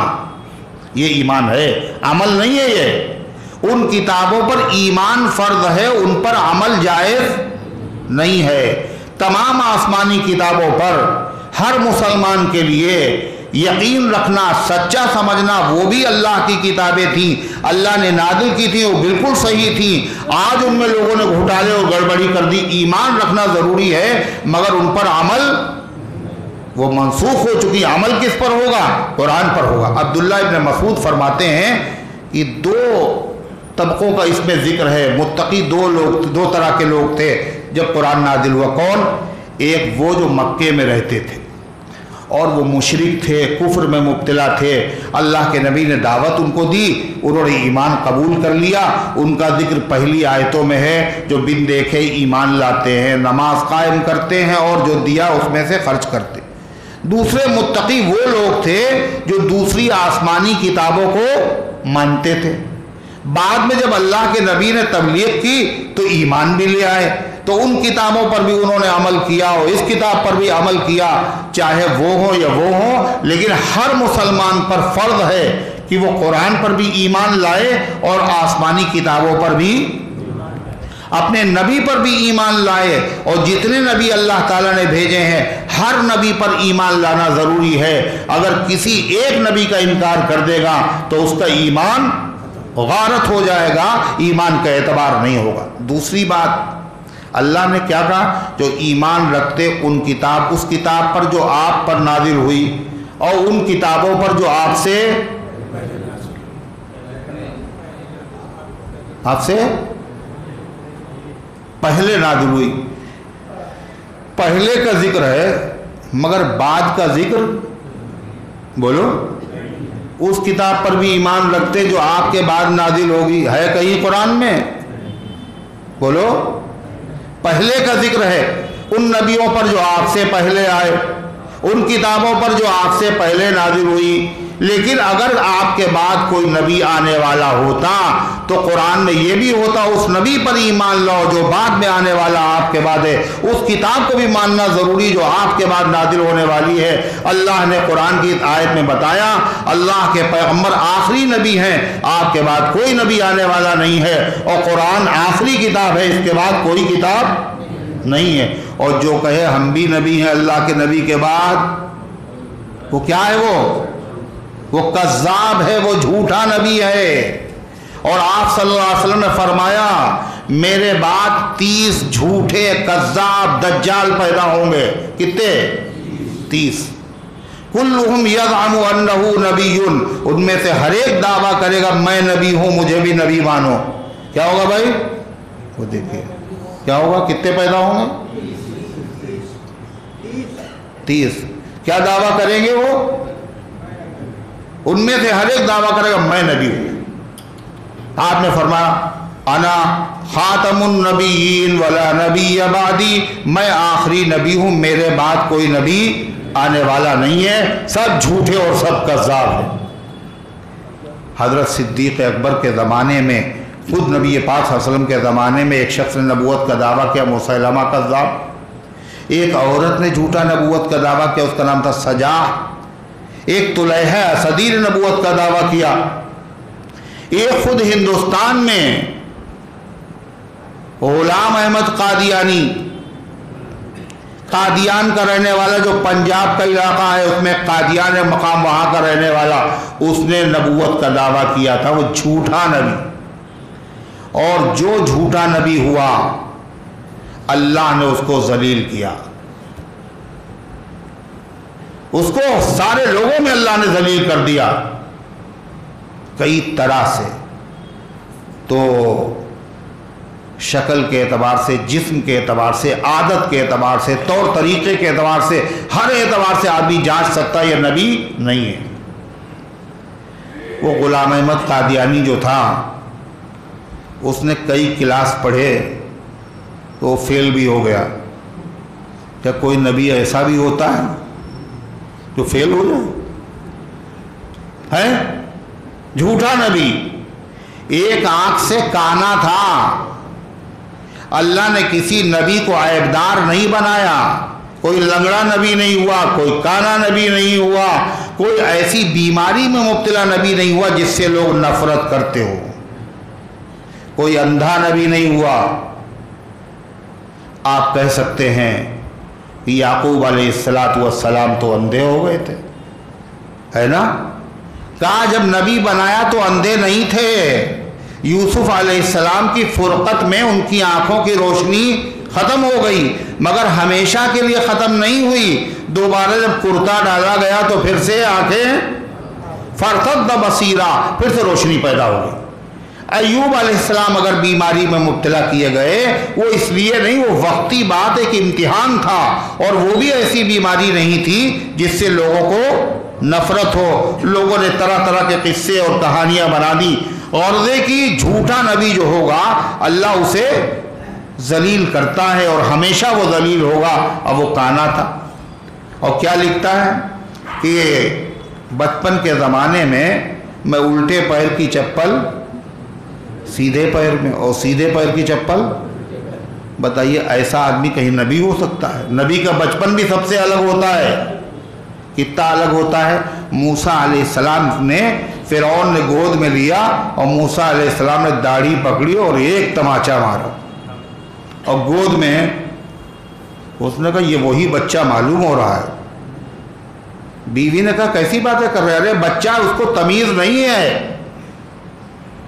یہ ایمان ہے، عمل نہیں ہے۔ یہ ان کتابوں پر ایمان فرض ہے، ان پر عمل جائز نہیں ہے۔ تمام آسمانی کتابوں پر ہر مسلمان کے لیے یقین رکھنا، سچا سمجھنا، وہ بھی اللہ کی کتابیں تھیں، اللہ نے نازل کی تھیں، وہ بالکل صحیح تھیں۔ آج ان میں لوگوں نے گھوٹالے اور گڑبڑی کر دی۔ ایمان رکھنا ضروری ہے، مگر ان پر عمل وہ منسوخ ہو چکی۔ عمل کس پر ہوگا؟ قرآن پر ہوگا۔ عبداللہ ابن مسعود فرماتے ہیں کہ دو طبقوں کا اس میں ذکر ہے۔ متقی دو طرح کے لوگ تھے جب قرآن نازل ہوا۔ کون؟ ایک وہ جو مکے میں رہتے تھے اور وہ مشرک تھے، کفر میں مبتلا تھے، اللہ کے نبی نے دعوت ان کو دی، انہوں نے ایمان قبول کر لیا۔ ان کا ذکر پہلی آیتوں میں ہے، جو بن دیکھے ایمان لاتے ہیں، نماز قائم کرتے ہیں اور جو دیا اس میں سے خرچ کرتے۔ دوسرے متقی وہ لوگ تھے جو دوسری آسمانی کتابوں کو مانتے تھے۔ بعد میں جب اللہ کے نبی نے تبلیغ کی تو ایمان بھی لے آئے، تو ان کتابوں پر بھی انہوں نے عمل کیا اور اس کتاب پر بھی عمل کیا، چاہے وہ ہو یا وہ ہو۔ لیکن ہر مسلمان پر فرض ہے کہ وہ قرآن پر بھی ایمان لائے اور آسمانی کتابوں پر بھی، اپنے نبی پر بھی ایمان لائے، اور جتنے نبی اللہ تعالیٰ نے بھیجے ہیں ہر نبی پر ایمان لانا ضروری ہے۔ اگر کسی ایک نبی کا انکار کر دے گا تو اس کا ایمان غارت ہو جائے گا، ایمان کا اعتبار نہیں ہوگا۔ دوسری بات، اللہ نے کیا کہا؟ جو ایمان رکھتے ان کتاب، اس کتاب پر جو آپ پر نازل ہوئی اور ان کتابوں پر جو آپ سے پہلے نازل ہوئی۔ پہلے کا ذکر ہے مگر بعد کا ذکر، بولو، اس کتاب پر بھی ایمان رکھتے جو آپ کے بعد نازل ہوگی، ہے کہیں قرآن میں؟ بولو، پہلے کا ذکر ہے ان نبیوں پر جو آپ سے پہلے آئے، ان کتابوں پر جو آپ سے پہلے نازل ہوئی۔ لیکن اگر آپ کے بعد کوئی نبی آنے والا ہوتا تو قرآن میں یہ بھی ہوتا اس نبی پر ایمان لاؤ جو بعد میں آنے والا آپ کے بعد ہے، اس کتاب کو بھی ماننا ضروری جو آپ کے بعد نازل ہونے والی ہے۔ اللہ نے قرآن کی آیت میں بتایا اللہ کے پیغمبر آخری نبی ہیں، آپ کے بعد کوئی نبی آنے والا نہیں ہے، اور قرآن آخری کتاب ہے، اس کے بعد کوئی کتاب نہیں ہے۔ اور جو کہے ہم بھی نبی ہیں اللہ کے نبی کے بعد، وہ کیا ہے؟ وہ کذاب ہے، وہ جھوٹا نبی ہے۔ اور آپ صلی اللہ علیہ وسلم نے فرمایا میرے بعد 30 جھوٹے کذاب دجال پیدا ہوں گے۔ کتنے؟ 30۔ کلہم یزعم انہ نبی، ان میں سے ہر ایک دعویٰ کرے گا میں نبی ہوں، مجھے بھی نبی مانو۔ کیا ہوگا بھائی؟ وہ دیکھیے کیا ہوگا، کتنے پیدا ہوں گے؟ 30۔ کیا دعویٰ کریں گے وہ؟ ان میں سے ہر ایک دعویٰ کرے گا میں نبی ہوں۔ آپ نے فرمایا انا خاتم النبیین ولا نبی بعدی، میں آخری نبی ہوں، میرے بعد کوئی نبی آنے والا نہیں ہے، سب جھوٹے اور سب کذاب ہیں۔ حضرت صدیق اکبر کے زمانے میں، خود نبی پاک صلی اللہ علیہ وسلم کے زمانے میں ایک شخص نے نبوت کا دعویٰ کیا، مسیلمہ کذاب۔ ایک عورت نے جھوٹا نبوت کا دعویٰ کیا، اس کا نام تھا سجاح۔ ایک طلیحہ اسدی نے نبوت کا دعویٰ کیا۔ ایک خود ہندوستان میں غلام احمد قادیانی، قادیان کا رہنے والا، جو پنجاب کا علاقہ ہے اس میں قادیان مقام، وہاں کا رہنے والا، اس نے نبوت کا دعویٰ کیا تھا، وہ جھوٹا نبی، اور جو جھوٹا نبی ہوا اللہ نے اس کو ذلیل کیا، اس کو سارے لوگوں میں اللہ نے ذلیل کر دیا کئی طرح سے، تو شکل کے اعتبار سے، جسم کے اعتبار سے، عادت کے اعتبار سے، طور طریقے کے اعتبار سے، ہر اعتبار سے آدمی جانچ سکتا ہے یہ نبی نہیں ہے۔ وہ غلام احمد قادیانی جو تھا اس نے کئی کلاس پڑھے تو وہ فیل بھی ہو گیا۔ کیا کوئی نبی ایسا بھی ہوتا ہے جو فیل ہو جائے؟ ہے جھوٹا نبی، ایک آنکھ سے کانا تھا، اللہ نے کسی نبی کو عیبدار نہیں بنایا، کوئی لنگڑا نبی نہیں ہوا، کوئی کانا نبی نہیں ہوا، کوئی ایسی بیماری میں مبتلا نبی نہیں ہوا جس سے لوگ نفرت کرتے ہو، کوئی اندھا نبی نہیں ہوا۔ آپ کہہ سکتے ہیں کہ یعقوب علیہ السلام تو اندھے ہو گئے تھے، ہے نا؟ کہا جب نبی بنایا تو اندھے نہیں تھے، یوسف علیہ السلام کی فرقت میں ان کی آنکھوں کی روشنی ختم ہو گئی، مگر ہمیشہ کے لیے ختم نہیں ہوئی، دوبارہ جب کرتا ڈالا گیا تو پھر سے آنکھیں فرتد بصیرہ، پھر سے روشنی پیدا ہو گئی۔ ایوب علیہ السلام اگر بیماری میں مبتلا کیے گئے وہ اس لیے نہیں، وہ وقتی بات، ایک امتحان تھا، اور وہ بھی ایسی بیماری نہیں تھی جس سے لوگوں کو نفرت ہو۔ لوگوں نے طرح طرح کے قصے اور کہانیاں بنا دی، غرضے کی جھوٹا نبی جو ہوگا اللہ اسے ذلیل کرتا ہے، اور ہمیشہ وہ ذلیل ہوگا۔ اب وہ کانا تھا، اور کیا لکھتا ہے کہ بچپن کے زمانے میں الٹے پیر کی چپل سیدھے پیر میں، اور سیدھے پیر کی چپل، بتائیے ایسا آدمی کہیں نبی ہو سکتا ہے؟ نبی کا بچپن بھی سب سے الگ ہوتا ہے، کتنا الگ ہوتا ہے۔ موسیٰ علیہ السلام نے، فرعون نے گود میں لیا اور موسیٰ علیہ السلام نے داڑھی پکڑی اور ایک تماچا مارا، اور گود میں اس نے کہا یہ وہی بچہ معلوم ہو رہا ہے۔ بیوی نے کہا کیسی باتیں کر رہے ہیں؟ ارے بچہ، اس کو تمیز نہیں ہے،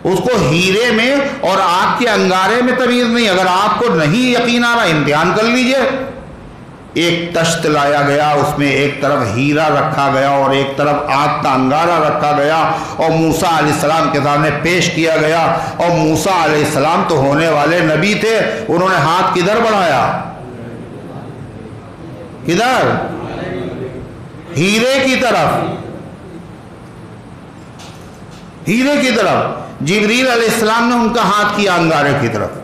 اس کو ہیرے میں اور آگ کے انگارے میں تمیز نہیں۔ اگر آپ کو نہیں یقین آ رہا امتحان کر لیجئے۔ ایک تشت لایا گیا، اس میں ایک طرف ہیرا رکھا گیا اور ایک طرف آگ کا انگارہ رکھا گیا، اور موسیٰ علیہ السلام کے سامنے پیش کیا گیا، اور موسیٰ علیہ السلام تو ہونے والے نبی تھے، انہوں نے ہاتھ کدھر بڑھایا؟ کدھر؟ ہیرے کی طرف، ہیرے کی طرف۔ جبریل علیہ السلام نے ان کا ہاتھ کیا انگارے کی طرف،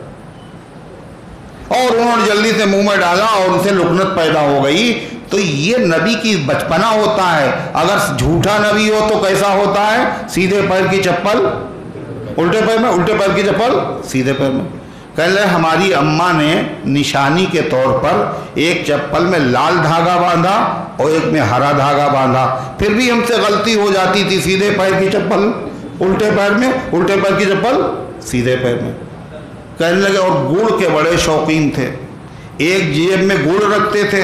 اور انہوں نے جلدی سے منہ میں ڈالا اور ان سے لکنت پیدا ہو گئی۔ تو یہ نبی کی بچپنا ہوتا ہے۔ اگر جھوٹا نبی ہو تو کیسا ہوتا ہے؟ سیدھے پیر کی چپل الٹے پیر میں، الٹے پیر کی چپل سیدھے پیر میں۔ کہہ لیں ہماری اماں نے نشانی کے طور پر ایک چپل میں لال دھاگا باندھا اور ایک میں ہرا دھاگا باندھا، پھر بھی ہم سے غلطی ہو جاتی تھی، سیدھے پیر کی چپل الٹے پیر میں، الٹے پیر کی چپل سیدھے پیر میں۔ کہنے لگے اور گڑ کے بڑے شوقین تھے، ایک جیب میں گڑ رکھتے تھے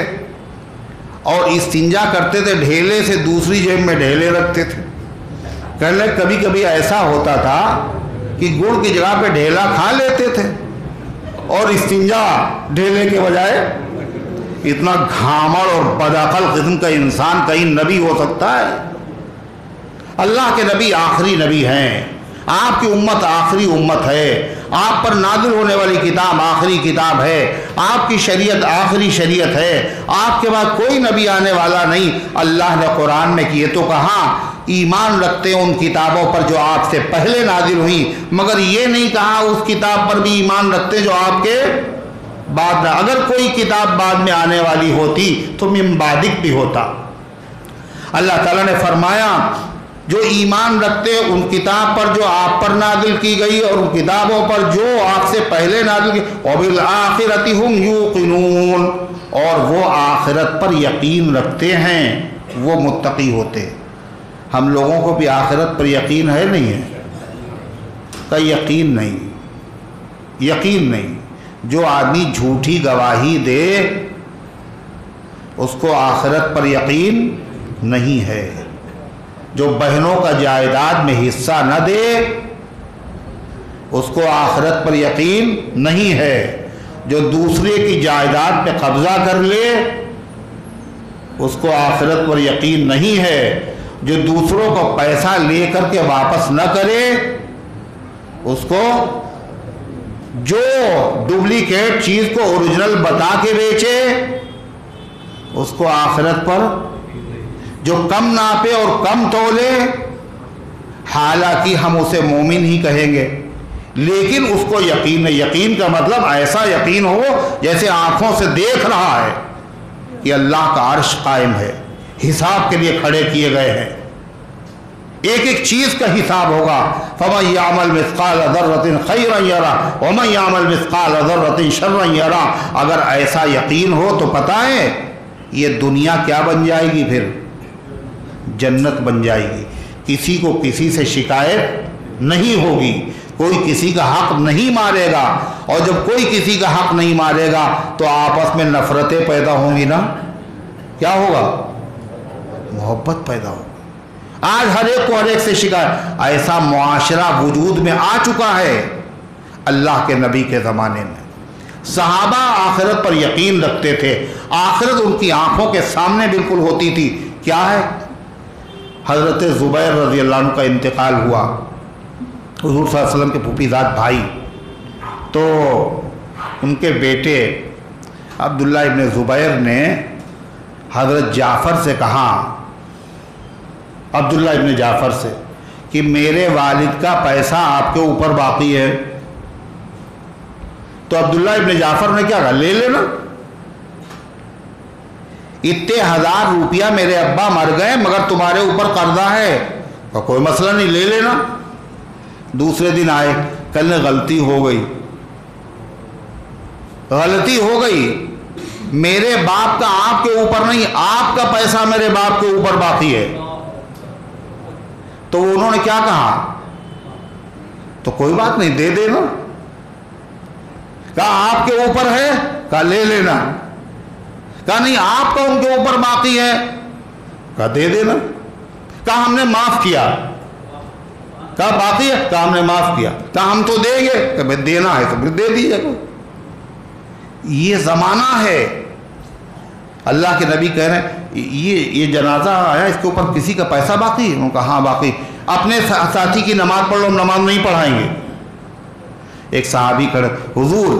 اور استنجا کرتے تھے ڈھیلے سے، دوسری جیب میں ڈھیلے رکھتے تھے۔ کہنے لگے کبھی کبھی ایسا ہوتا تھا کہ گڑ کی جگہ پہ ڈھیلا کھا لیتے تھے اور استنجا ڈھیلے کے بجائے۔ اتنا گھامڑ اور بدعقل قسم کا انسان کہیں نبی ہو سکتا ہے؟ اللہ کے نبی آخری نبی ہیں، آپ کی امت آخری امت ہے، آپ پر نازل ہونے والی کتاب آخری کتاب ہے، آپ کی شریعت آخری شریعت ہے، آپ کے بعد کوئی نبی آنے والا نہیں۔ اللہ نے قرآن میں کیے تو کہا ایمان رکھتے ہیں ان کتابوں پر جو آپ سے پہلے نازل ہوئی، مگر یہ نہیں کہا اس کتاب پر بھی ایمان رکھتے جو آپ کے بعد، اگر کوئی کتاب بعد میں آنے والی ہوتی تو من بعدک بھی ہوتا۔ اللہ تعالیٰ نے فرمایا جو ایمان رکھتے ان کتاب پر جو آپ پر نازل کی گئی اور ان کتابوں پر جو آپ سے پہلے نازل کی، وبالآخرۃ ہم یوقنون، اور وہ آخرت پر یقین رکھتے ہیں، وہ متقی ہوتے۔ ہم لوگوں کو بھی آخرت پر یقین ہے نہیں ہے؟ کا یقین نہیں، یقین نہیں۔ جو آدمی جھوٹی گواہی دے اس کو آخرت پر یقین نہیں ہے۔ جو بہنوں کا جائیداد میں حصہ نہ دے اس کو آخرت پر یقین نہیں ہے۔ جو دوسرے کی جائیداد پہ قبضہ کر لے اس کو آخرت پر یقین نہیں ہے۔ جو دوسروں کو پیسہ لے کر کے واپس نہ کرے اس کو، جو ڈپلیکیٹ چیز کو اوریجنل بتا کے بیچے اس کو آخرت پر، جو کم ناپے اور کم تولے، حالانکہ ہم اسے مومن ہی کہیں گے لیکن اس کو یقین ہے۔ یقین کا مطلب ایسا یقین ہو جیسے آنکھوں سے دیکھ رہا ہے کہ اللہ کا عرش قائم ہے، حساب کے لیے کھڑے کیے گئے ہیں، ایک ایک چیز کا حساب ہوگا۔ فَمَن يَعْمَلْ مِثْقَالَ ذَرَّةٍ خَيْرًا يَرَهُ وَمَن يَعْمَلْ مِثْقَالَ ذَرَّةٍ شَرًّا يَرَهُ۔ اگر ایسا یقین ہو تو پتہ ہے یہ دنیا کیا بن جائے گی، پھر جنت بن جائے گی۔ کسی کو کسی سے شکایت نہیں ہوگی، کوئی کسی کا حق نہیں مارے گا، اور جب کوئی کسی کا حق نہیں مارے گا تو آپس میں نفرتیں پیدا ہوں گی نا، کیا ہوگا؟ محبت پیدا ہوگی۔ آج ہر ایک کو ہر ایک سے شکایت، ایسا معاشرہ وجود میں آ چکا ہے اللہ کے نبی کے زمانے میں۔ صحابہ آخرت پر یقین رکھتے تھے، آخرت ان کی آنکھوں کے سامنے بالکل ہوتی تھی۔ کیا ہے؟ حضرت زبیر رضی اللہ عنہ کا انتقال ہوا، حضور صلی اللہ علیہ وسلم کے پھوپھی زاد بھائی، تو ان کے بیٹے عبداللہ ابن زبیر نے حضرت جعفر سے کہا، عبداللہ ابن جعفر سے، کہ میرے والد کا پیسہ آپ کے اوپر باقی ہے۔ تو عبداللہ ابن جعفر نے کیا کہا؟ لے لینا، اتنے 1000 روپیہ میرے ابا مر گئے مگر تمہارے اوپر قرضہ ہے، کوئی مسئلہ نہیں، لے لینا۔ دوسرے دن آئے، کل غلطی ہو گئی، غلطی ہو گئی، میرے باپ کا آپ کے اوپر نہیں، آپ کا پیسہ میرے باپ کے اوپر باقی ہے۔ تو انہوں نے کیا کہا؟ تو کوئی بات نہیں، دے دینا۔ کہا آپ کے اوپر ہے؟ کہا لے لینا۔ کہا نہیں، آپ کا ان کے اوپر باقی ہے؟ کہا دے دینا۔ کہا ہم نے معاف کیا۔ کہا باقی ہے؟ کہا ہم نے معاف کیا۔ کہا ہم تو دیں گے، کہ بھئی دینا ہے تو پھر دے دیجیے گا۔ یہ زمانہ ہے۔ اللہ کے نبی کہہ رہے ہیں یہ جنازہ آیا، اس کے اوپر کسی کا پیسہ باقی ہے؟ انہوں نے کہا ہاں باقی۔ اپنے ساتھی کی نماز پڑھ لو، ہم نماز نہیں پڑھائیں گے۔ ایک صحابی کہے حضور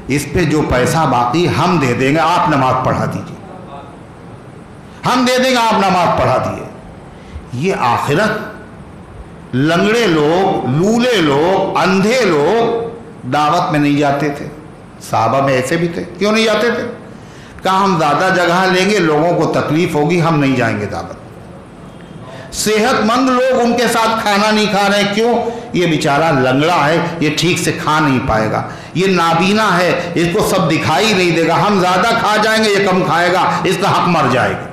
اس پہ جو پیسہ باقی ہم دے دیں گے، آپ نماز پڑھا دیجیے، ہم دے دیں گے، آپ نماز پڑھا دیجیے۔ یہ آخرت۔ لنگڑے لوگ، لولے لوگ، اندھے لوگ دعوت میں نہیں جاتے تھے۔ صحابہ میں ایسے بھی تھے، کیوں نہیں جاتے تھے؟ کہا ہم زیادہ جگہ لیں گے، لوگوں کو تکلیف ہوگی، ہم نہیں جائیں گے دعوت۔ صحت مند لوگ ان کے ساتھ کھانا نہیں کھا رہے، کیوں؟ یہ بیچارہ لنگڑا ہے، یہ ٹھیک سے کھا نہیں پائے گا، یہ نابینا ہے، اس کو سب دکھائی نہیں دے گا، ہم زیادہ کھا جائیں گے، یہ کم کھائے گا، اس کا حق مر جائے گا۔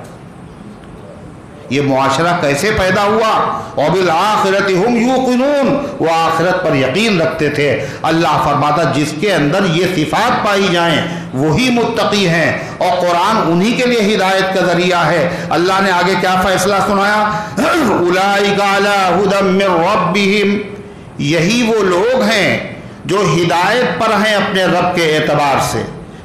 یہ معاشرہ کیسے پیدا ہوا؟ وَبِالْآخِرَةِ هُمْ يُوقِنُونَ، وہ آخرت پر یقین رکھتے تھے۔ اللہ فرماتا جس کے اندر یہ صفات پائی جائیں وہی متقی ہیں، اور قرآن انہی کے لیے ہدایت کا ذریعہ ہے۔ اللہ نے آگے کیا فیصلہ سنایا؟ أُولَٰئِكَ عَلَىٰ هُدًى مِّن رَّبِّهِمْ، یہی وہ لوگ ہیں جو ہدایت پر ہیں اپنے رب کے اعتبار سے۔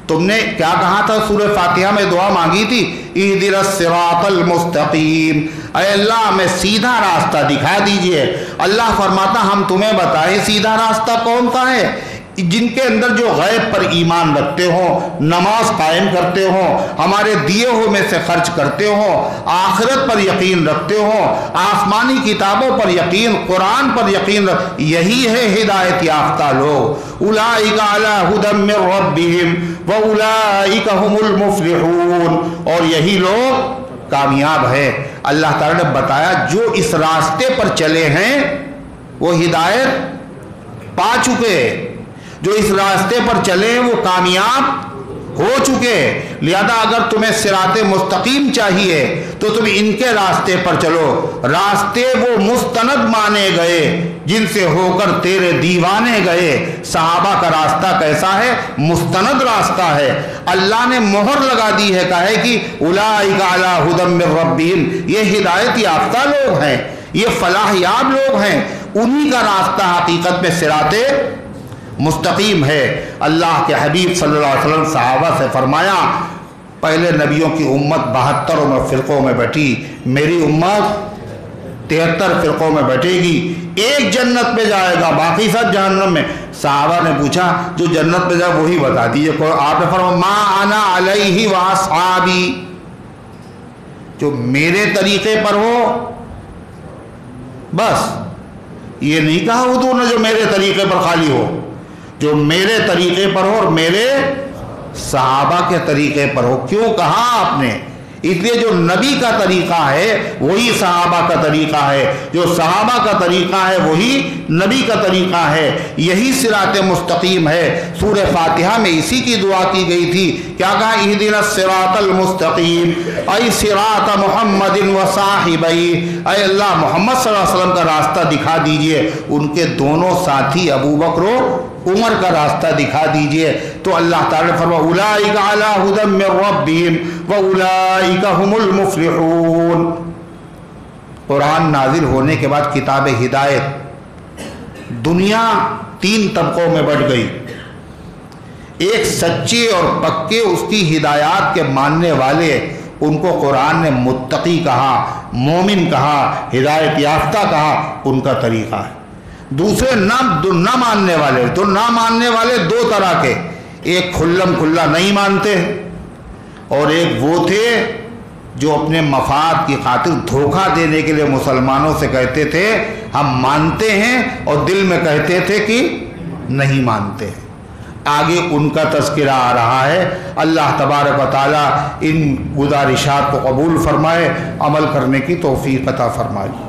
تم نے کیا کہا تھا سورہ فاتحہ میں دعا مانگی تھی؟ اهدنا الصراط المستقیم، اے اللہ ہمیں سیدھا راستہ دکھا دیجئے۔ اللہ فرماتا ہم تمہیں بتائیں سیدھا راستہ کون سا ہے؟ جن کے اندر جو غیب پر ایمان رکھتے ہوں، نماز قائم کرتے ہوں، ہمارے دیے ہوئے میں سے خرچ کرتے ہوں، آخرت پر یقین رکھتے ہوں، آسمانی کتابوں پر یقین، قرآن پر یقین یہی ہے ہدایت یافتہ لوگ۔ اولئک علی ھدی من ربہم واولئک ھم المفلحون، اور یہی لوگ کامیاب ہے۔ اللہ تعالیٰ نے بتایا جو اس راستے پر چلے ہیں وہ ہدایت پا چکے، جو اس راستے پر چلے وہ کامیاب ہو چکے، لہذا اگر تمہیں صراط مستقیم چاہیے تو تم ان کے راستے پر چلو، راستے وہ مستند مانے گئے جن سے ہو کر تیرے دیوانے گئے۔ صحابہ کا راستہ کیسا ہے؟ مستند راستہ ہے، اللہ نے مہر لگا دی ہے، کہا ہے کہ اولئک علی ھدی من ربہم، یہ ہدایت یافتہ لوگ ہیں، یہ فلاح یاب لوگ ہیں، انہی کا راستہ حقیقت میں صراط مستقیم ہے۔ اللہ کے حبیب صلی اللہ علیہ وسلم صحابہ سے فرمایا، پہلے نبیوں کی امت 72 فرقوں میں بیٹھی، میری امت 73 فرقوں میں بیٹھے گی، ایک جنت میں جائے گا، باقی سب جہنم میں۔ صحابہ نے پوچھا جو جنت میں جائے وہی بتا دیجیے۔ آپ نے فرمایا ما انا علیہ واصحابی، جو میرے طریقے پر ہو، بس یہ نہیں کہا حضور نے جو میرے طریقے پر خالی ہو، جو میرے طریقے پر ہو اور میرے صحابہ کے طریقے پر ہو۔ کیوں کہا آپ نے؟ اس لیے جو نبی کا طریقہ ہے وہی صحابہ کا طریقہ ہے، جو صحابہ کا طریقہ ہے وہی نبی کا طریقہ ہے، یہی صراط مستقیم ہے۔ سورہ فاتحہ میں اسی کی دعا کی گئی تھی، کیا کہا؟ اہدنا الصراط المستقیم، اے صراط محمد و صاحبی، اے اللہ محمد صلی اللہ علیہ وسلم کا راستہ دکھا دیجئے، ان کے دونوں ساتھی ابو بکر و عمر کا راستہ دکھا دیجئے۔ تو اللہ تعالیٰ نے فرمایا اولئک علی ھدی من ربہم واولئک ھم المفلحون۔ قرآن نازل ہونے کے بعد کتاب ہدایت، دنیا 3 طبقوں میں بٹ گئی۔ ایک سچے اور پکے اس کی ہدایات کے ماننے والے، ان کو قرآن نے متقی کہا، مومن کہا، ہدایت یافتہ کہا، ان کا طریقہ ہے۔ دوسرے نہ ماننے والے، تو نہ ماننے والے 2 طرح کے، ایک کھلم کھلا نہیں مانتے اور ایک وہ تھے جو اپنے مفاد کی خاطر دھوکہ دینے کے لیے مسلمانوں سے کہتے تھے ہم مانتے ہیں اور دل میں کہتے تھے کہ نہیں مانتے۔ آگے ان کا تذکرہ آ رہا ہے۔ اللہ تبارک و تعالیٰ ان گزارشات کو قبول فرمائے، عمل کرنے کی توفیق عطا فرمائے۔